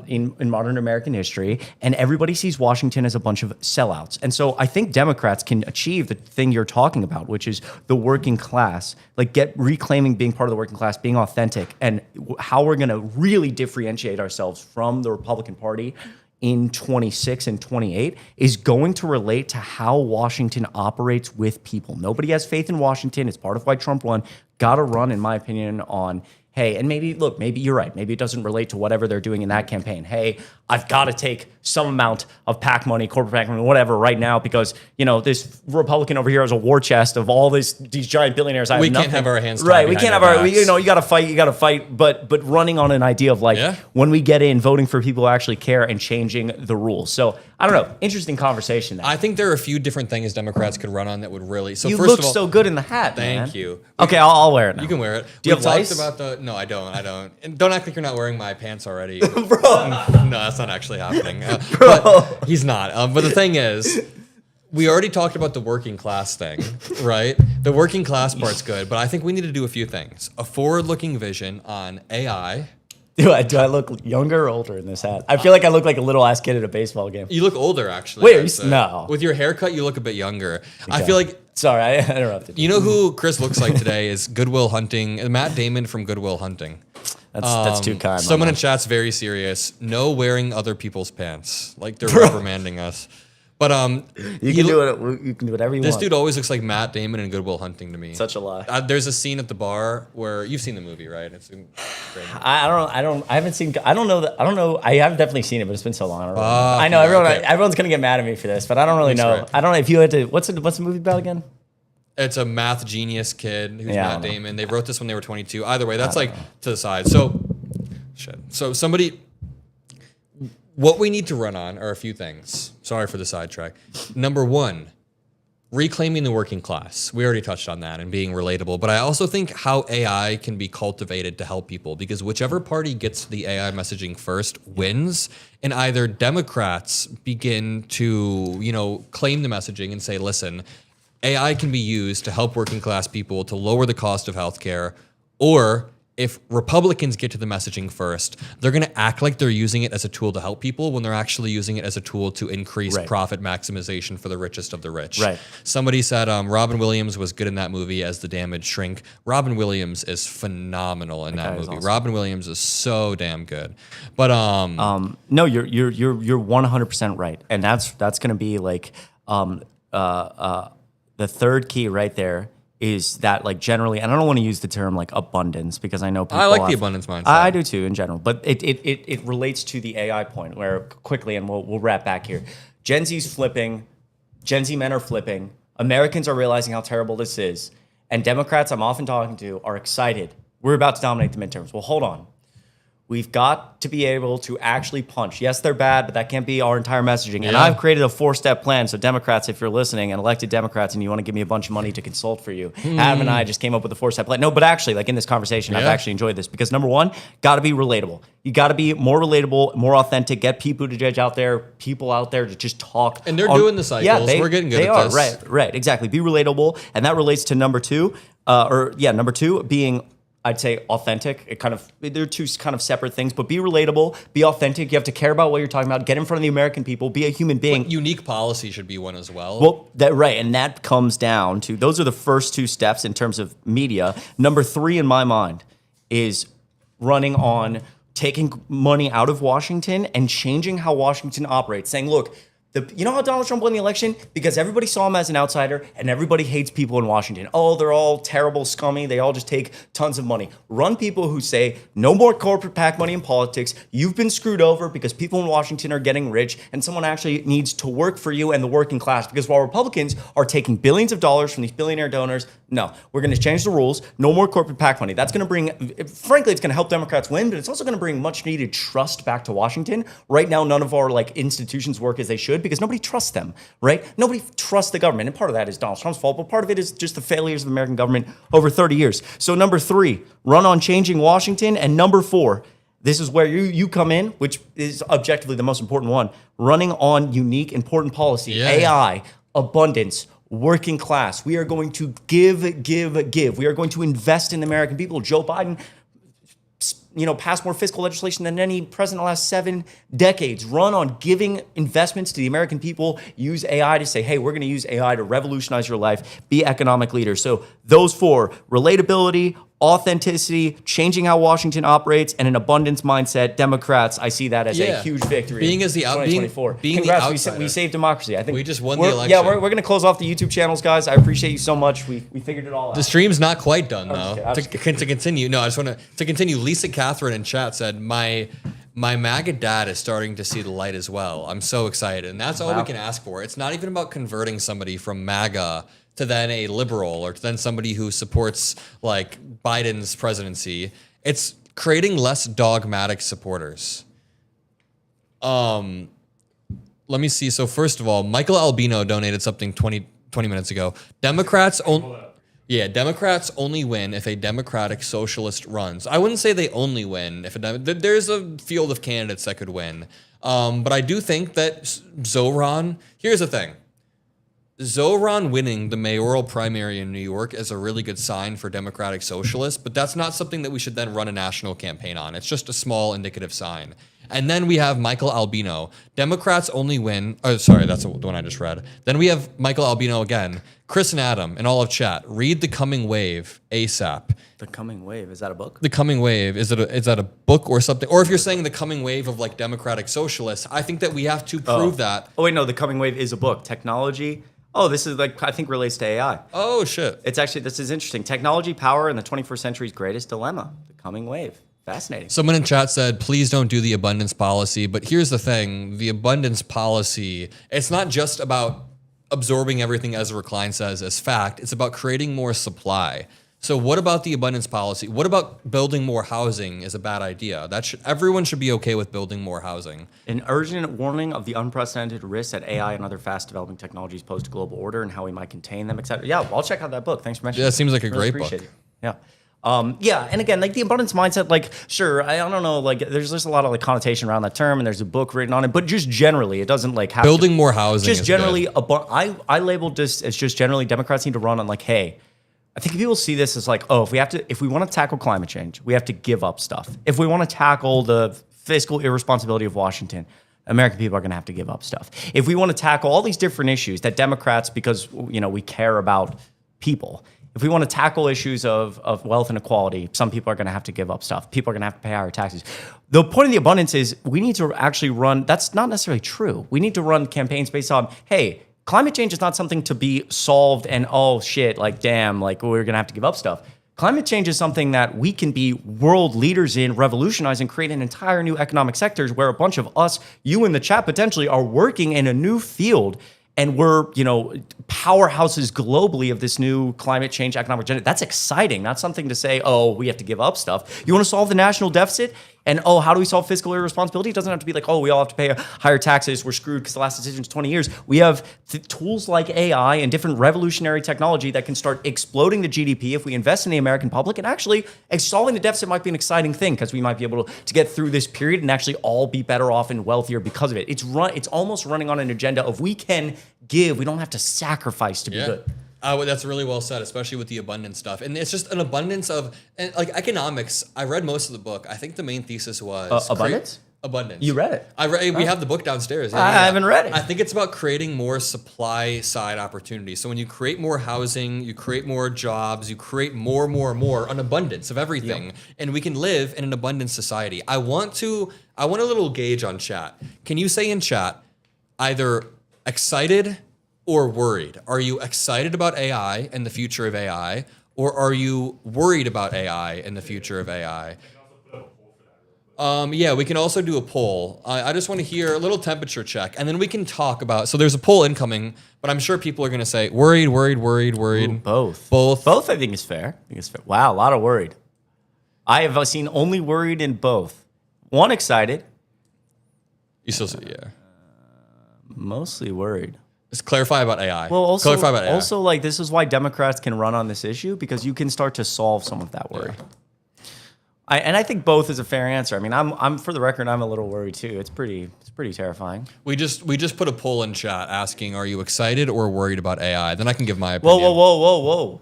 [SPEAKER 1] in modern American history, and everybody sees Washington as a bunch of sellouts. And so I think Democrats can achieve the thing you're talking about, which is the working class, like reclaiming being part of the working class, being authentic, and how we're going to really differentiate ourselves from the Republican Party in 26 and 28 is going to relate to how Washington operates with people. Nobody has faith in Washington. It's part of why Trump won. Got to run, in my opinion, on hey, and maybe you're right. Maybe it doesn't relate to whatever they're doing in that campaign. Hey, I've got to take some amount of PAC money, corporate PAC money, whatever, right now because this Republican over here has a war chest of all these giant billionaires.
[SPEAKER 2] We can't have our hands tied
[SPEAKER 1] right. We can't have our.
[SPEAKER 2] backs.
[SPEAKER 1] You got to fight. But running on an idea of like when we get in, voting for people who actually care and changing the rules. So I don't know. Interesting conversation there.
[SPEAKER 2] I think there are a few different things Democrats could run on that would really. So
[SPEAKER 1] you
[SPEAKER 2] first
[SPEAKER 1] look
[SPEAKER 2] of all,
[SPEAKER 1] so good in the hat.
[SPEAKER 2] Thank
[SPEAKER 1] man.
[SPEAKER 2] you.
[SPEAKER 1] Okay, I'll wear it now.
[SPEAKER 2] You can wear it.
[SPEAKER 1] Do you have lice?
[SPEAKER 2] No, I don't. And don't act like you're not wearing my pants already.
[SPEAKER 1] Bro.
[SPEAKER 2] No, that's not actually happening. But he's not. But the thing is, we already talked about the working class thing, right? The working class part's good, but I think we need to do a few things. A forward-looking vision on AI. Do I look younger or older in this hat? I feel like I look like a little-ass kid at a baseball game. You look older, actually.
[SPEAKER 1] Wait, no.
[SPEAKER 2] With your haircut, you look a bit younger. Okay. I feel like...
[SPEAKER 1] Sorry, I interrupted.
[SPEAKER 2] You know who Chris looks like today is Good Will Hunting. Matt Damon from Good Will Hunting.
[SPEAKER 1] That's too kind.
[SPEAKER 2] Someone in chat's very serious. No wearing other people's pants. Like they're reprimanding us. But
[SPEAKER 1] you can do whatever you want.
[SPEAKER 2] This dude always looks like Matt Damon in Good Will Hunting to me.
[SPEAKER 1] Such a lie.
[SPEAKER 2] There's a scene at the bar where you've seen the movie, right? It's great.
[SPEAKER 1] I haven't seen. I don't know. I have definitely seen it, but it's been so long. I know everyone's gonna get mad at me for this, but I don't really know. Right. I don't know if you had to. What's the movie about again?
[SPEAKER 2] It's a math genius kid who's Matt Damon. They wrote this when they were 22. Either way, that's like to the side. So, what we need to run on are a few things. Sorry for the sidetrack. Number one, reclaiming the working class. We already touched on that and being relatable. But I also think how AI can be cultivated to help people because whichever party gets the AI messaging first wins. And either Democrats begin to, claim the messaging and say, listen, AI can be used to help working class people to lower the cost of healthcare, or if Republicans get to the messaging first, they're going to act like they're using it as a tool to help people when they're actually using it as a tool to increase profit maximization for the richest of the rich. Right. Somebody said Robin Williams was good in that movie as the damaged shrink. Robin Williams is phenomenal in that movie. Awesome. Robin Williams is so damn good. But
[SPEAKER 1] no, you're 100% right, and that's going to be like the third key right there is that like generally, and I don't want to use the term like abundance because I know people
[SPEAKER 2] I like the
[SPEAKER 1] have-
[SPEAKER 2] abundance mindset.
[SPEAKER 1] I do too in general, but it relates to the AI point where quickly, and we'll wrap back here. Gen Z's flipping, Gen Z men are flipping, Americans are realizing how terrible this is, and Democrats I'm often talking to are excited. We're about to dominate the midterms. Well, hold on. We've got to be able to actually punch. Yes, they're bad, but that can't be our entire messaging. And
[SPEAKER 2] Yeah.
[SPEAKER 1] I've created a 4-step plan. So Democrats, if you're listening, and elected Democrats, and you want to give me a bunch of money to consult for you, Adam and I just came up with a 4-step plan. No, but actually, like in this conversation, I've
[SPEAKER 2] Yeah.
[SPEAKER 1] actually enjoyed this because number one, got to be relatable. You got to be more relatable, more authentic. Get people to judge out there, people out there to just talk.
[SPEAKER 2] And they're doing the cycles. We're getting good
[SPEAKER 1] they
[SPEAKER 2] at
[SPEAKER 1] are,
[SPEAKER 2] this.
[SPEAKER 1] Right, exactly. Be relatable, and that relates to number two. Number two being, I'd say, authentic. They're two kind of separate things, but be relatable, be authentic. You have to care about what you're talking about. Get in front of the American people. Be a human being.
[SPEAKER 2] Unique policy should be one as well.
[SPEAKER 1] Well, and that comes down to those are the first two steps in terms of media. Number three in my mind is running on taking money out of Washington and changing how Washington operates. Saying, look. You know how Donald Trump won the election? Because everybody saw him as an outsider and everybody hates people in Washington. Oh, they're all terrible, scummy. They all just take tons of money. Run people who say, no more corporate PAC money in politics. You've been screwed over because people in Washington are getting rich and someone actually needs to work for you and the working class. Because while Republicans are taking billions of dollars from these billionaire donors, no, we're going to change the rules. No more corporate PAC money. That's going to bring, frankly, it's going to help Democrats win, but it's also going to bring much needed trust back to Washington. Right now, none of our institutions work as they should because nobody trusts them, right? Nobody trusts the government. And part of that is Donald Trump's fault, but part of it is just the failures of the American government over 30 years. So number three, run on changing Washington. And number four, this is where you come in, which is objectively the most important one, running on unique, important policy,
[SPEAKER 2] Yeah.
[SPEAKER 1] AI, abundance, working class. We are going to give. We are going to invest in the American people. Joe Biden passed more fiscal legislation than any president in the last 7 decades. Run on giving investments to the American people. Use AI to say, hey, we're going to use AI to revolutionize your life. Be economic leaders. So those four, relatability, authenticity, changing how Washington operates, and an abundance mindset. Democrats, I see that as a huge victory.
[SPEAKER 2] Being as the
[SPEAKER 1] 2024.
[SPEAKER 2] being the
[SPEAKER 1] Congrats,
[SPEAKER 2] outsider.
[SPEAKER 1] we saved democracy. I think
[SPEAKER 2] We just won the
[SPEAKER 1] we're-
[SPEAKER 2] election.
[SPEAKER 1] Yeah, we're going to close off the YouTube channels, guys. I appreciate you so much. We figured it all out.
[SPEAKER 2] The stream's not quite done
[SPEAKER 1] just
[SPEAKER 2] though.
[SPEAKER 1] kidding.
[SPEAKER 2] To continue, no, I just want to continue. Lisa Catherine in chat said, "My MAGA dad is starting to see the light as well. I'm so excited, and that's all we can ask for. It's not even about converting somebody from MAGA to then a liberal or to then somebody who supports like Biden's presidency. It's creating less dogmatic supporters." Let me see. So first of all, Michael Albino donated something 20 minutes ago. Democrats only win if a Democratic socialist runs. I wouldn't say they only win if there's a field of candidates that could win. But I do think that Zoran, here's the thing. Zoran winning the mayoral primary in New York is a really good sign for Democratic Socialists, but that's not something that we should then run a national campaign on. It's just a small indicative sign. And then we have Michael Albino. Democrats only win. Oh, sorry, that's the one I just read. Then we have Michael Albino again. Chris and Adam and all of chat. Read The Coming Wave ASAP.
[SPEAKER 1] The Coming Wave, is that a book?
[SPEAKER 2] The Coming Wave, is that a book or something? Or if you're saying The Coming Wave of like Democratic Socialists, I think that we have to prove that.
[SPEAKER 1] Oh wait, no, The Coming Wave is a book. Technology. Oh, this is I think relates to AI.
[SPEAKER 2] Oh shit.
[SPEAKER 1] It's actually, this is interesting. Technology, power, and the 21st century's greatest dilemma. The Coming Wave. Fascinating.
[SPEAKER 2] Someone in chat said, please don't do the abundance policy. But here's the thing. The abundance policy, it's not just about absorbing everything, as Recline says, as fact. It's about creating more supply. So what about the abundance policy? What about building more housing is a bad idea? Everyone should be okay with building more housing.
[SPEAKER 1] An urgent warning of the unprecedented risks that AI and other fast developing technologies pose to global order and how we might contain them, etc. Yeah, I'll check out that book. Thanks for mentioning
[SPEAKER 2] Yeah,
[SPEAKER 1] it.
[SPEAKER 2] it seems like a
[SPEAKER 1] Really
[SPEAKER 2] great
[SPEAKER 1] appreciate
[SPEAKER 2] book.
[SPEAKER 1] it. Yeah. And again, like the abundance mindset, like, sure, I don't know, like there's just a lot of like connotation around that term and there's a book written on it, but just generally, it doesn't like have
[SPEAKER 2] Building
[SPEAKER 1] to,
[SPEAKER 2] more housing
[SPEAKER 1] just
[SPEAKER 2] is
[SPEAKER 1] generally,
[SPEAKER 2] good.
[SPEAKER 1] I labeled this as just generally Democrats need to run on like, hey, I think people see this as like, oh, if we want to tackle climate change, we have to give up stuff. If we want to tackle the fiscal irresponsibility of Washington, American people are going to have to give up stuff. If we want to tackle all these different issues that Democrats, because we care about people, if we want to tackle issues of wealth inequality, some people are going to have to give up stuff. People are going to have to pay higher taxes. The point of the abundance is we need to actually run, that's not necessarily true. We need to run campaigns based on, hey, climate change is not something to be solved and, oh shit, like damn, like we're gonna have to give up stuff. Climate change is something that we can be world leaders in, revolutionize, and create an entire new economic sectors where a bunch of us, you in the chat potentially, are working in a new field. And we're, powerhouses globally of this new climate change economic agenda. That's exciting. Not something to say, oh, we have to give up stuff. You want to solve the national deficit? And, oh, how do we solve fiscal irresponsibility? It doesn't have to be like, oh, we all have to pay higher taxes. We're screwed because the last decision is 20 years. We have tools like AI and different revolutionary technology that can start exploding the GDP if we invest in the American public. And actually, solving the deficit might be an exciting thing because we might be able to get through this period and actually all be better off and wealthier because of it. It's almost running on an agenda of we can give. We don't have to sacrifice to be good.
[SPEAKER 2] That's really well said, especially with the abundance stuff. And it's just an abundance of, and like economics, I read most of the book. I think the main thesis was
[SPEAKER 1] abundance?
[SPEAKER 2] Abundance.
[SPEAKER 1] You read it?
[SPEAKER 2] We have the book downstairs.
[SPEAKER 1] I haven't read it.
[SPEAKER 2] I think it's about creating more supply side opportunities. So when you create more housing, you create more jobs, you create more, an abundance of everything. Yep. And we can live in an abundant society. I want a little gauge on chat. Can you say in chat, either excited or worried? Are you excited about AI and the future of AI, or are you worried about AI and the future of AI? Yeah, we can also do a poll. I just want to hear a little temperature check, and then we can talk about. So there's a poll incoming, but I'm sure people are going to say worried.
[SPEAKER 1] Ooh, both. I think is fair. Wow, a lot of worried. I have seen only worried in both. One excited.
[SPEAKER 2] You still say yeah.
[SPEAKER 1] Mostly worried.
[SPEAKER 2] Let's clarify about AI.
[SPEAKER 1] Well, also,
[SPEAKER 2] clarify about AI.
[SPEAKER 1] Also, like, this is why Democrats can run on this issue, because you can start to solve some of that worry. Yeah. I think both is a fair answer. I mean, I'm for the record, I'm a little worried too. It's pretty terrifying.
[SPEAKER 2] We just put a poll in chat asking, are you excited or worried about AI? Then I can give my opinion.
[SPEAKER 1] Whoa. Do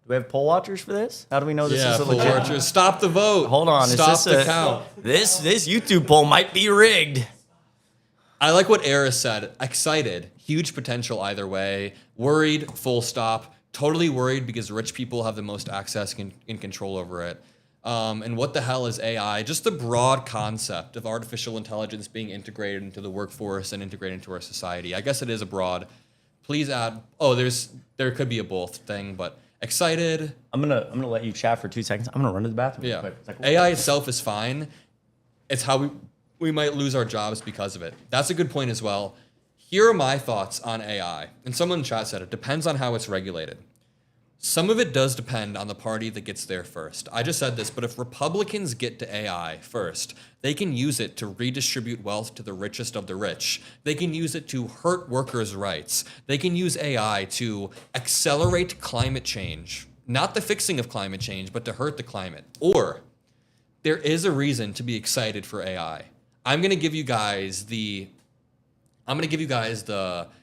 [SPEAKER 1] we have poll watchers for this? How do we know this is a legit?
[SPEAKER 2] Poll watchers. Stop the vote.
[SPEAKER 1] Hold on.
[SPEAKER 2] Stop the count.
[SPEAKER 1] This YouTube poll might be rigged.
[SPEAKER 2] I like what Eris said. Excited. Huge potential either way. Worried, full stop. Totally worried because rich people have the most access and control over it. And what the hell is AI? Just the broad concept of artificial intelligence being integrated into the workforce and integrated into our society. I guess it is a broad. Please add. Oh, there could be a both thing, but excited.
[SPEAKER 1] I'm gonna let you chat for 2 seconds. I'm gonna run to the bathroom.
[SPEAKER 2] Yeah.
[SPEAKER 1] Real quick.
[SPEAKER 2] AI itself is fine. It's how we might lose our jobs because of it. That's a good point as well. Here are my thoughts on AI. And someone in chat said it depends on how it's regulated. Some of it does depend on the party that gets there first. I just said this, but if Republicans get to AI first, they can use it to redistribute wealth to the richest of the rich. They can use it to hurt workers' rights. They can use AI to accelerate climate change. Not the fixing of climate change, but to hurt the climate. Or there is a reason to be excited for AI. I'm going to give you guys the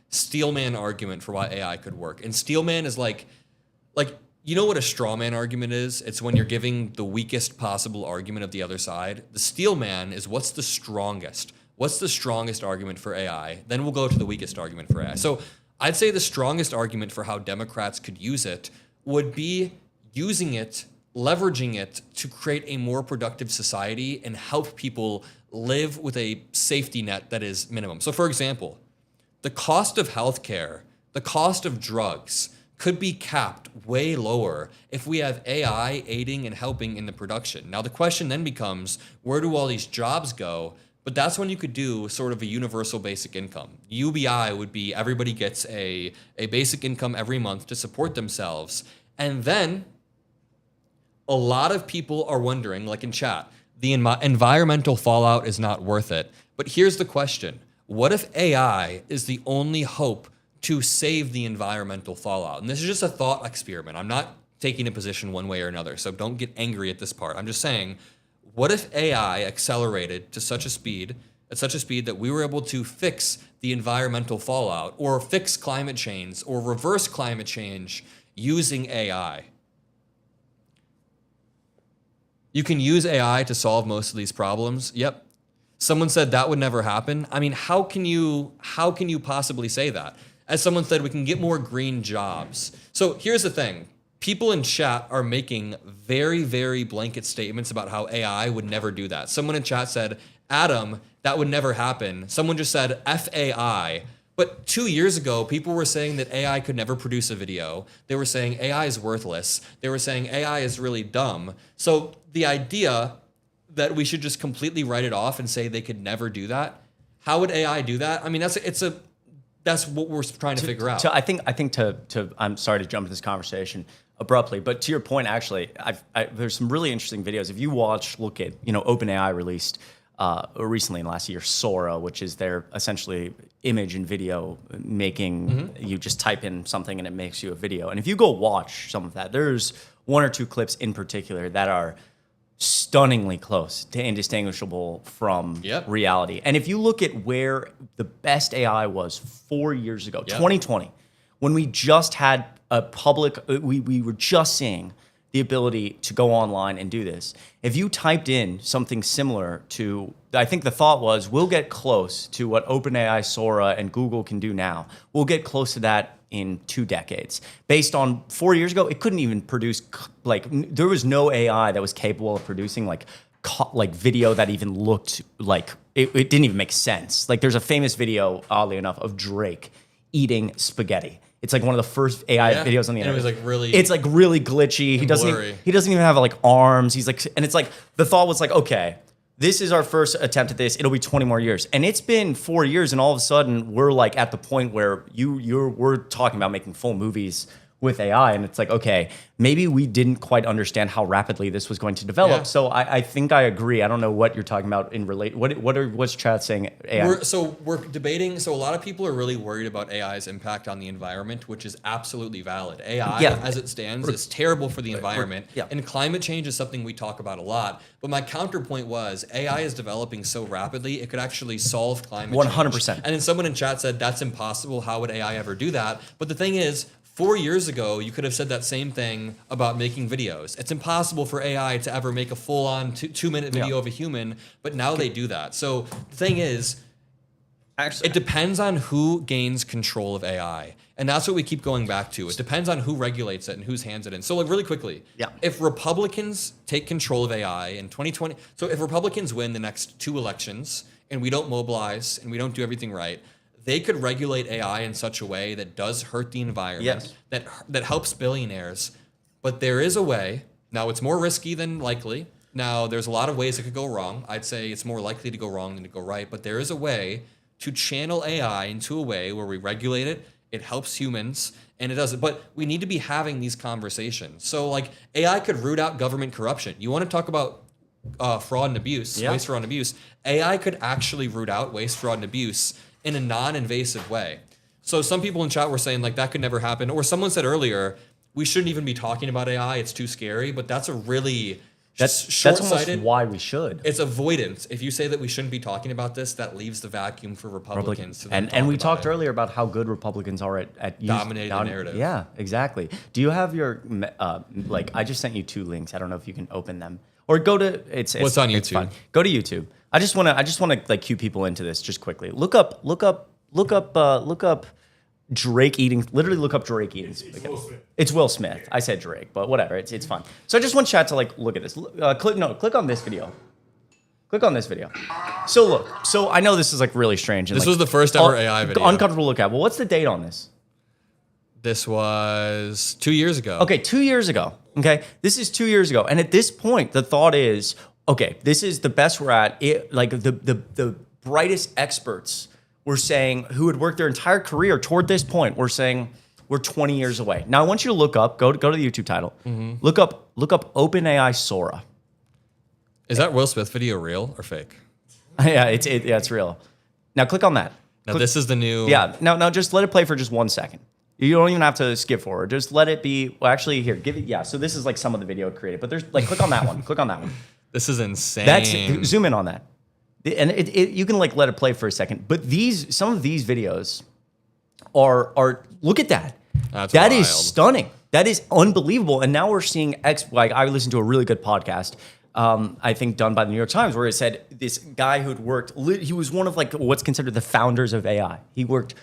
[SPEAKER 2] Steelman argument for why AI could work. And Steelman is like, you know what a straw man argument is? It's when you're giving the weakest possible argument of the other side. The Steelman is what's the strongest? What's the strongest argument for AI? Then we'll go to the weakest argument for AI. So I'd say the strongest argument for how Democrats could use it would be using it, leveraging it to create a more productive society and help people live with a safety net that is minimum. So for example, the cost of healthcare, the cost of drugs could be capped way lower if we have AI aiding and helping in the production. Now the question then becomes, where do all these jobs go? But that's when you could do sort of a universal basic income. UBI would be everybody gets a basic income every month to support themselves. And then a lot of people are wondering, like in chat, the environmental fallout is not worth it. But here's the question. What if AI is the only hope to save the environmental fallout? And this is just a thought experiment. I'm not taking a position one way or another, so don't get angry at this part. I'm just saying, what if AI accelerated to such a speed, that we were able to fix the environmental fallout, or fix climate change, or reverse climate change using AI? You can use AI to solve most of these problems. Yep. Someone said that would never happen. I mean, how can you possibly say that? As someone said, we can get more green jobs. So here's the thing. People in chat are making very, very blanket statements about how AI would never do that. Someone in chat said, Adam, that would never happen. Someone just said FAI. But 2 years ago, people were saying that AI could never produce a video. They were saying AI is worthless. They were saying AI is really dumb. So the idea that we should just completely write it off and say they could never do that, how would AI do that? I mean, that's what we're trying to figure out.
[SPEAKER 1] I think I'm sorry to jump into this conversation abruptly, but to your point, actually, there's some really interesting videos. If you look at, OpenAI released recently in the last year, Sora, which is their essentially image and video making. You just type in something and it makes you a video. And if you go watch some of that, there's one or two clips in particular that are stunningly close to indistinguishable from reality. And if you look at where the best AI was 4 years ago, 2020, when we just had a public, we were just seeing the ability to go online and do this. If you typed in something similar to, I think the thought was, we'll get close to what OpenAI, Sora, and Google can do now. We'll get close to that in 2 decades. Based on 4 years ago, it couldn't even produce, there was no AI that was capable of producing like video that even looked like, it didn't even make sense. Like there's a famous video, oddly enough, of Drake eating spaghetti. It's like one of the first AI videos on the internet.
[SPEAKER 2] And it was like really,
[SPEAKER 1] it's like really glitchy. He doesn't even have like arms. He's like, and it's like, the thought was like, okay, this is our first attempt at this. It'll be 20 more years. And it's been 4 years, and all of a sudden we're like at the point where we're talking about making full movies with AI, and it's like, okay, maybe we didn't quite understand how rapidly this was going to develop.
[SPEAKER 2] Yeah.
[SPEAKER 1] So I think I agree. I don't know what you're talking about in what's chat saying AI?
[SPEAKER 2] We're debating. So a lot of people are really worried about AI's impact on the environment, which is absolutely valid. AI, as it stands, is terrible for the environment. And climate change is something we talk about a lot. But my counterpoint was AI is developing so rapidly, it could actually solve climate change.
[SPEAKER 1] 100%.
[SPEAKER 2] And then someone in chat said, that's impossible. How would AI ever do that? But the thing is, 4 years ago, you could have said that same thing about making videos. It's impossible for AI to ever make a full-on 2-minute video of a human, but now they do that. So the thing is, it depends on who gains control of AI. And that's what we keep going back to. It depends on who regulates it and whose hands it in. So like really quickly, if Republicans take control of AI in 2020, so if Republicans win the next 2 elections and we don't mobilize and we don't do everything right, they could regulate AI in such a way that does hurt the environment, that helps billionaires. But there is a way. Now, it's more risky than likely. Now, there's a lot of ways it could go wrong. I'd say it's more likely to go wrong than to go right. But there is a way to channel AI into a way where we regulate it, it helps humans, and it doesn't. But we need to be having these conversations. So, like, AI could root out government corruption. You want to talk about fraud and abuse, waste, fraud, and abuse. AI could actually root out waste, fraud, and abuse in a non-invasive way. So some people in chat were saying like that could never happen. Or someone said earlier, we shouldn't even be talking about AI. It's too scary. But that's a really short-sighted.
[SPEAKER 1] That's almost why we should.
[SPEAKER 2] It's avoidance. If you say that we shouldn't be talking about this, that leaves the vacuum for Republicans.
[SPEAKER 1] And we talked earlier about how good Republicans are at
[SPEAKER 2] dominating the narrative.
[SPEAKER 1] Yeah, exactly. Do you have your, I just sent you 2 links. I don't know if you can open them. Or go to,
[SPEAKER 2] what's on YouTube?
[SPEAKER 1] It's fine. Go to YouTube. I just want to like cue people into this just quickly. Look up Drake eating. Literally look up Drake eating.
[SPEAKER 3] It's Will Smith.
[SPEAKER 1] It's Will Smith. I said Drake, but whatever. It's fun. So I just want chat to like look at this. Click on this video. Click on this video. So look. So I know this is like really strange. And
[SPEAKER 2] this was the first ever AI video.
[SPEAKER 1] Uncomfortable to look at. Well, what's the date on this?
[SPEAKER 2] This was 2 years ago.
[SPEAKER 1] Okay, 2 years ago. Okay, this is 2 years ago, and at this point, the thought is, okay, this is the best we're at. Like the brightest experts were saying, who had worked their entire career toward this point, were saying we're 20 years away. Now I want you to look up. Go to the YouTube title. Look up OpenAI Sora.
[SPEAKER 2] Is that Will Smith video real or fake?
[SPEAKER 1] Yeah, it's real. Now click on that.
[SPEAKER 2] Now this is the new.
[SPEAKER 1] Yeah. Now just let it play for just 1 second. You don't even have to skip forward. Just let it be. Well, actually, here, give it. Yeah. So this is like some of the video it created, but there's like, click on that one. Click on that one.
[SPEAKER 2] This is insane.
[SPEAKER 1] Zoom in on that, and you can like let it play for a second. But some of these videos are look at that.
[SPEAKER 2] That's
[SPEAKER 1] that
[SPEAKER 2] wild.
[SPEAKER 1] is stunning. That is unbelievable. And now we're seeing like I listened to a really good podcast. I think done by the New York Times, where it said this guy who'd worked, he was one of like what's considered the founders of AI. He's worked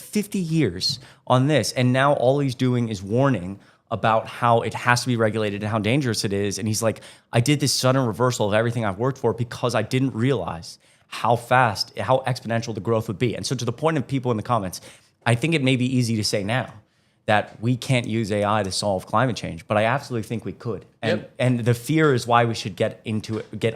[SPEAKER 1] 50 years on this, and now all he's doing is warning about how it has to be regulated and how dangerous it is. And he's like, I did this sudden reversal of everything I've worked for because I didn't realize how fast, how exponential the growth would be. And so to the point of people in the comments, I think it may be easy to say now that we can't use AI to solve climate change, but I absolutely think we could. And the fear is why we should get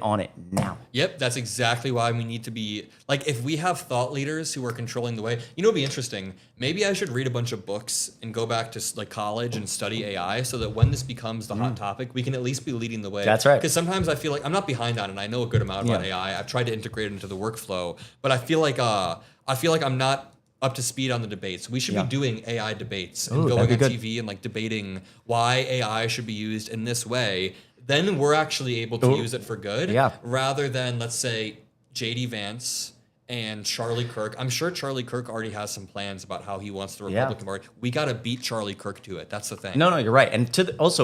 [SPEAKER 1] on it now.
[SPEAKER 2] Yep, that's exactly why we need to be, like, if we have thought leaders who are controlling the way, you know, it'd be interesting. Maybe I should read a bunch of books and go back to like college and study AI so that when this becomes the hot topic, we can at least be leading the way.
[SPEAKER 1] That's right.
[SPEAKER 2] Because sometimes I feel like I'm not behind on it. I know a good amount about AI. I've tried to integrate it into the workflow, but I feel like I'm not up to speed on the debates. We should be doing AI debates and going on TV and like debating why AI should be used in this way. Then we're actually able to use it for good, rather than, let's say, JD Vance and Charlie Kirk. I'm sure Charlie Kirk already has some plans about how he wants the Republican Party. We got to beat Charlie Kirk to it. That's the thing.
[SPEAKER 1] No, you're right. And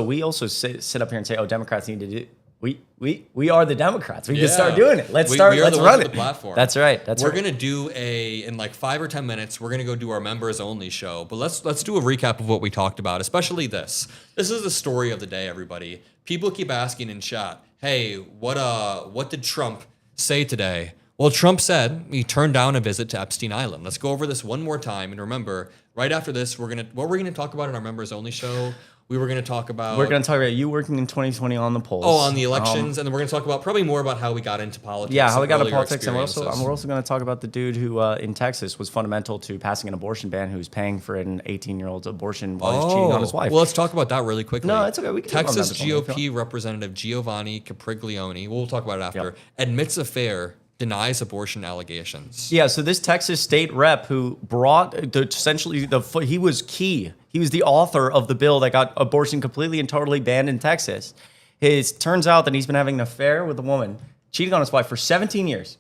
[SPEAKER 1] we also sit up here and say, oh, Democrats need to do. We are the Democrats. We can start doing it. Let's run it.
[SPEAKER 2] The platform.
[SPEAKER 1] That's right.
[SPEAKER 2] We're gonna do in like 5 or 10 minutes. We're gonna go do our members only show. But let's do a recap of what we talked about, especially this. This is the story of the day, everybody. People keep asking in chat, hey, what did Trump say today? Well, Trump said he turned down a visit to Epstein Island. Let's go over this one more time. And remember, right after this, what we're gonna talk about in our members only show. We were going to talk about...
[SPEAKER 1] We're going to talk about you working in 2020 on the polls.
[SPEAKER 2] Oh, on the elections. And then we're going to talk about probably more about how we got into politics.
[SPEAKER 1] Yeah, how we got into politics. And we're also going to talk about the dude who in Texas was fundamental to passing an abortion ban, who's paying for an 18-year-old's abortion while he's cheating on his wife.
[SPEAKER 2] Well, let's talk about that really quickly.
[SPEAKER 1] No, it's okay. We can
[SPEAKER 2] Texas GOP Representative Giovanni Capriglione, we'll talk about it after, admits affair, denies abortion allegations.
[SPEAKER 1] Yeah, so this Texas state rep who brought he was key. He was the author of the bill that got abortion completely and totally banned in Texas. Turns out that he's been having an affair with a woman, cheating on his wife for 17 years.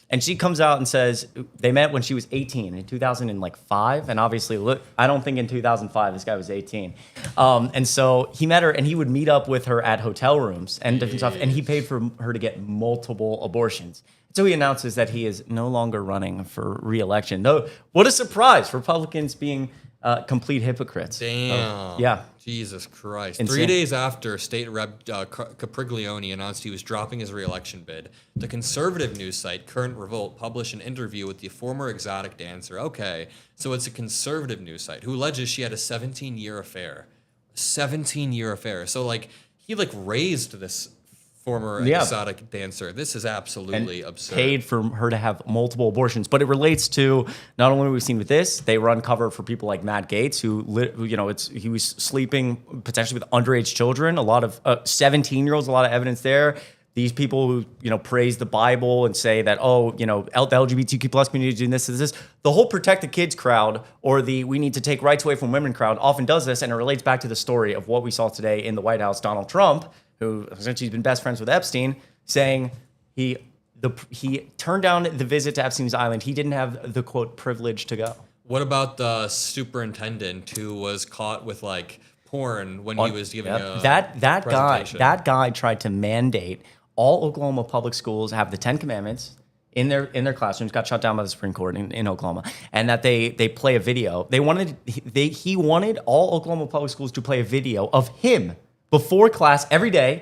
[SPEAKER 1] And she comes out and says they met when she was 18 in 2005. And obviously, look, I don't think in 2005 this guy was 18. And so he met her and he would meet up with her at hotel rooms and different stuff. And he paid for her to get multiple abortions. So he announces that he is no longer running for re-election. No, what a surprise! Republicans being complete hypocrites.
[SPEAKER 2] Damn.
[SPEAKER 1] Yeah.
[SPEAKER 2] Jesus Christ.
[SPEAKER 1] Insane.
[SPEAKER 2] 3 days after State Rep Capriglione announced he was dropping his re-election bid, the conservative news site Current Revolt published an interview with the former exotic dancer. Okay, so it's a conservative news site who alleges she had a 17-year affair. 17-year affair. So like he raised this former exotic dancer. This is absolutely absurd. Paid
[SPEAKER 1] for her to have multiple abortions, but it relates to not only what we've seen with this. They run cover for people like Matt Gaetz, who he was sleeping potentially with underage children. A lot of 17-year-olds. A lot of evidence there. These people who praise the Bible and say that the LGBTQ plus community is doing this. The whole protect the kids crowd or the we need to take rights away from women crowd often does this, and it relates back to the story of what we saw today in the White House. Donald Trump, who essentially has been best friends with Epstein, saying he turned down the visit to Epstein's island. He didn't have the, quote, privilege to go.
[SPEAKER 2] What about the superintendent who was caught with porn when he was giving a
[SPEAKER 1] that guy tried to mandate all Oklahoma public schools have the 10 Commandments in their classrooms, got shut down by the Supreme Court in Oklahoma, and that they play a video. He wanted all Oklahoma public schools to play a video of him before class every day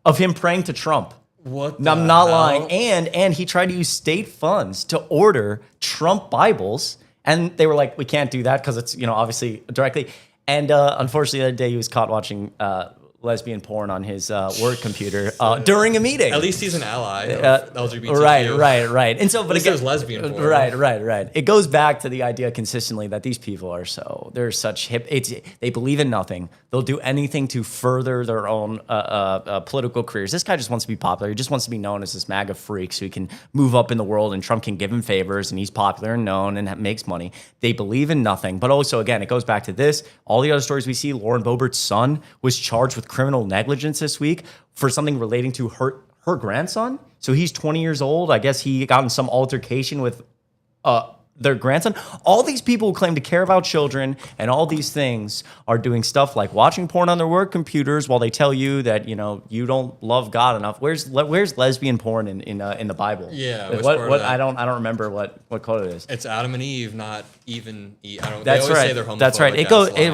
[SPEAKER 1] of him praying to Trump.
[SPEAKER 2] What?
[SPEAKER 1] I'm not lying. And he tried to use state funds to order Trump Bibles, and they were like, we can't do that because it's obviously directly. And unfortunately, the other day he was caught watching lesbian porn on his work computer during a meeting.
[SPEAKER 2] At least he's an ally of LGBTQ.
[SPEAKER 1] Right. And so, but
[SPEAKER 2] there's lesbian porn.
[SPEAKER 1] Right. It goes back to the idea consistently that these people are they're such they believe in nothing. They'll do anything to further their own political careers. This guy just wants to be popular. He just wants to be known as this MAGA freak so he can move up in the world and Trump can give him favors and he's popular and known and makes money. They believe in nothing. But also, again, it goes back to this. All the other stories we see, Lauren Boebert's son was charged with criminal negligence this week for something relating to her grandson. So he's 20 years old. I guess he got in some altercation with their grandson. All these people who claim to care about children and all these things are doing stuff like watching porn on their work computers while they tell you that you don't love God enough. Where's lesbian porn in the Bible?
[SPEAKER 2] Yeah,
[SPEAKER 1] what I don't remember what quote it is.
[SPEAKER 2] It's Adam and Eve, not even Eve. I don't.
[SPEAKER 1] That's
[SPEAKER 2] they always
[SPEAKER 1] right.
[SPEAKER 2] Say they're homophobic.
[SPEAKER 1] That's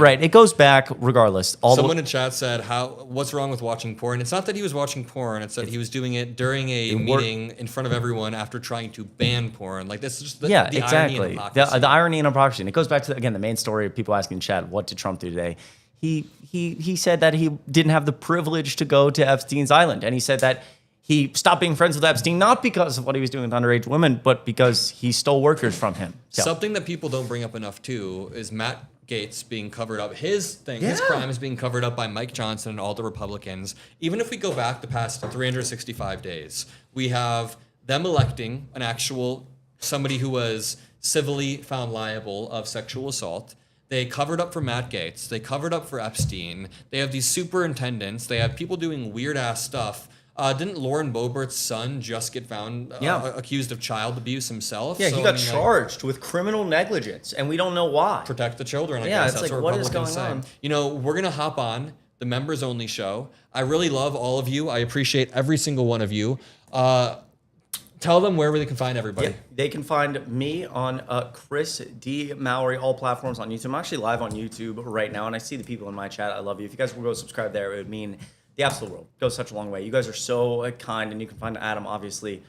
[SPEAKER 1] right. It goes back regardless.
[SPEAKER 2] Someone in chat said, what's wrong with watching porn? It's not that he was watching porn. It's that he was doing it during a meeting in front of everyone after trying to ban porn. Like this is just the irony and hypocrisy.
[SPEAKER 1] The irony and hypocrisy. And it goes back to, again, the main story of people asking in chat, what did Trump do today? He said that he didn't have the privilege to go to Epstein's island. And he said that he stopped being friends with Epstein, not because of what he was doing with underage women, but because he stole workers from him. So.
[SPEAKER 2] Something that people don't bring up enough, too, is Matt Gaetz being covered up. His crime is being covered up by Mike Johnson and all the Republicans. Even if we go back the past 365 days, we have them electing an actual somebody who was civilly found liable of sexual assault. They covered up for Matt Gaetz. They covered up for Epstein. They have these superintendents. They have people doing weird ass stuff. Didn't Lauren Boebert's son just get found accused of child abuse himself?
[SPEAKER 1] Yeah, he got charged with criminal negligence, and we don't know why.
[SPEAKER 2] Protect the children, I
[SPEAKER 1] guess.
[SPEAKER 2] That's
[SPEAKER 1] It's like,
[SPEAKER 2] what
[SPEAKER 1] what is
[SPEAKER 2] Republicans
[SPEAKER 1] going
[SPEAKER 2] say.
[SPEAKER 1] on?
[SPEAKER 2] We're going to hop on the members only show. I really love all of you. I appreciate every single one of you. Tell them where they can find everybody.
[SPEAKER 1] Yeah, they can find me on Chris D. Mowry, all platforms on YouTube. I'm actually live on YouTube right now, and I see the people in my chat. I love you. If you guys will go subscribe there, it would mean the absolute world. It goes such a long way. You guys are so kind, and you can find Adam, obviously,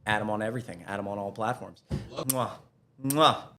[SPEAKER 1] Adam on everything. Adam on all platforms. Mwah. Mwah.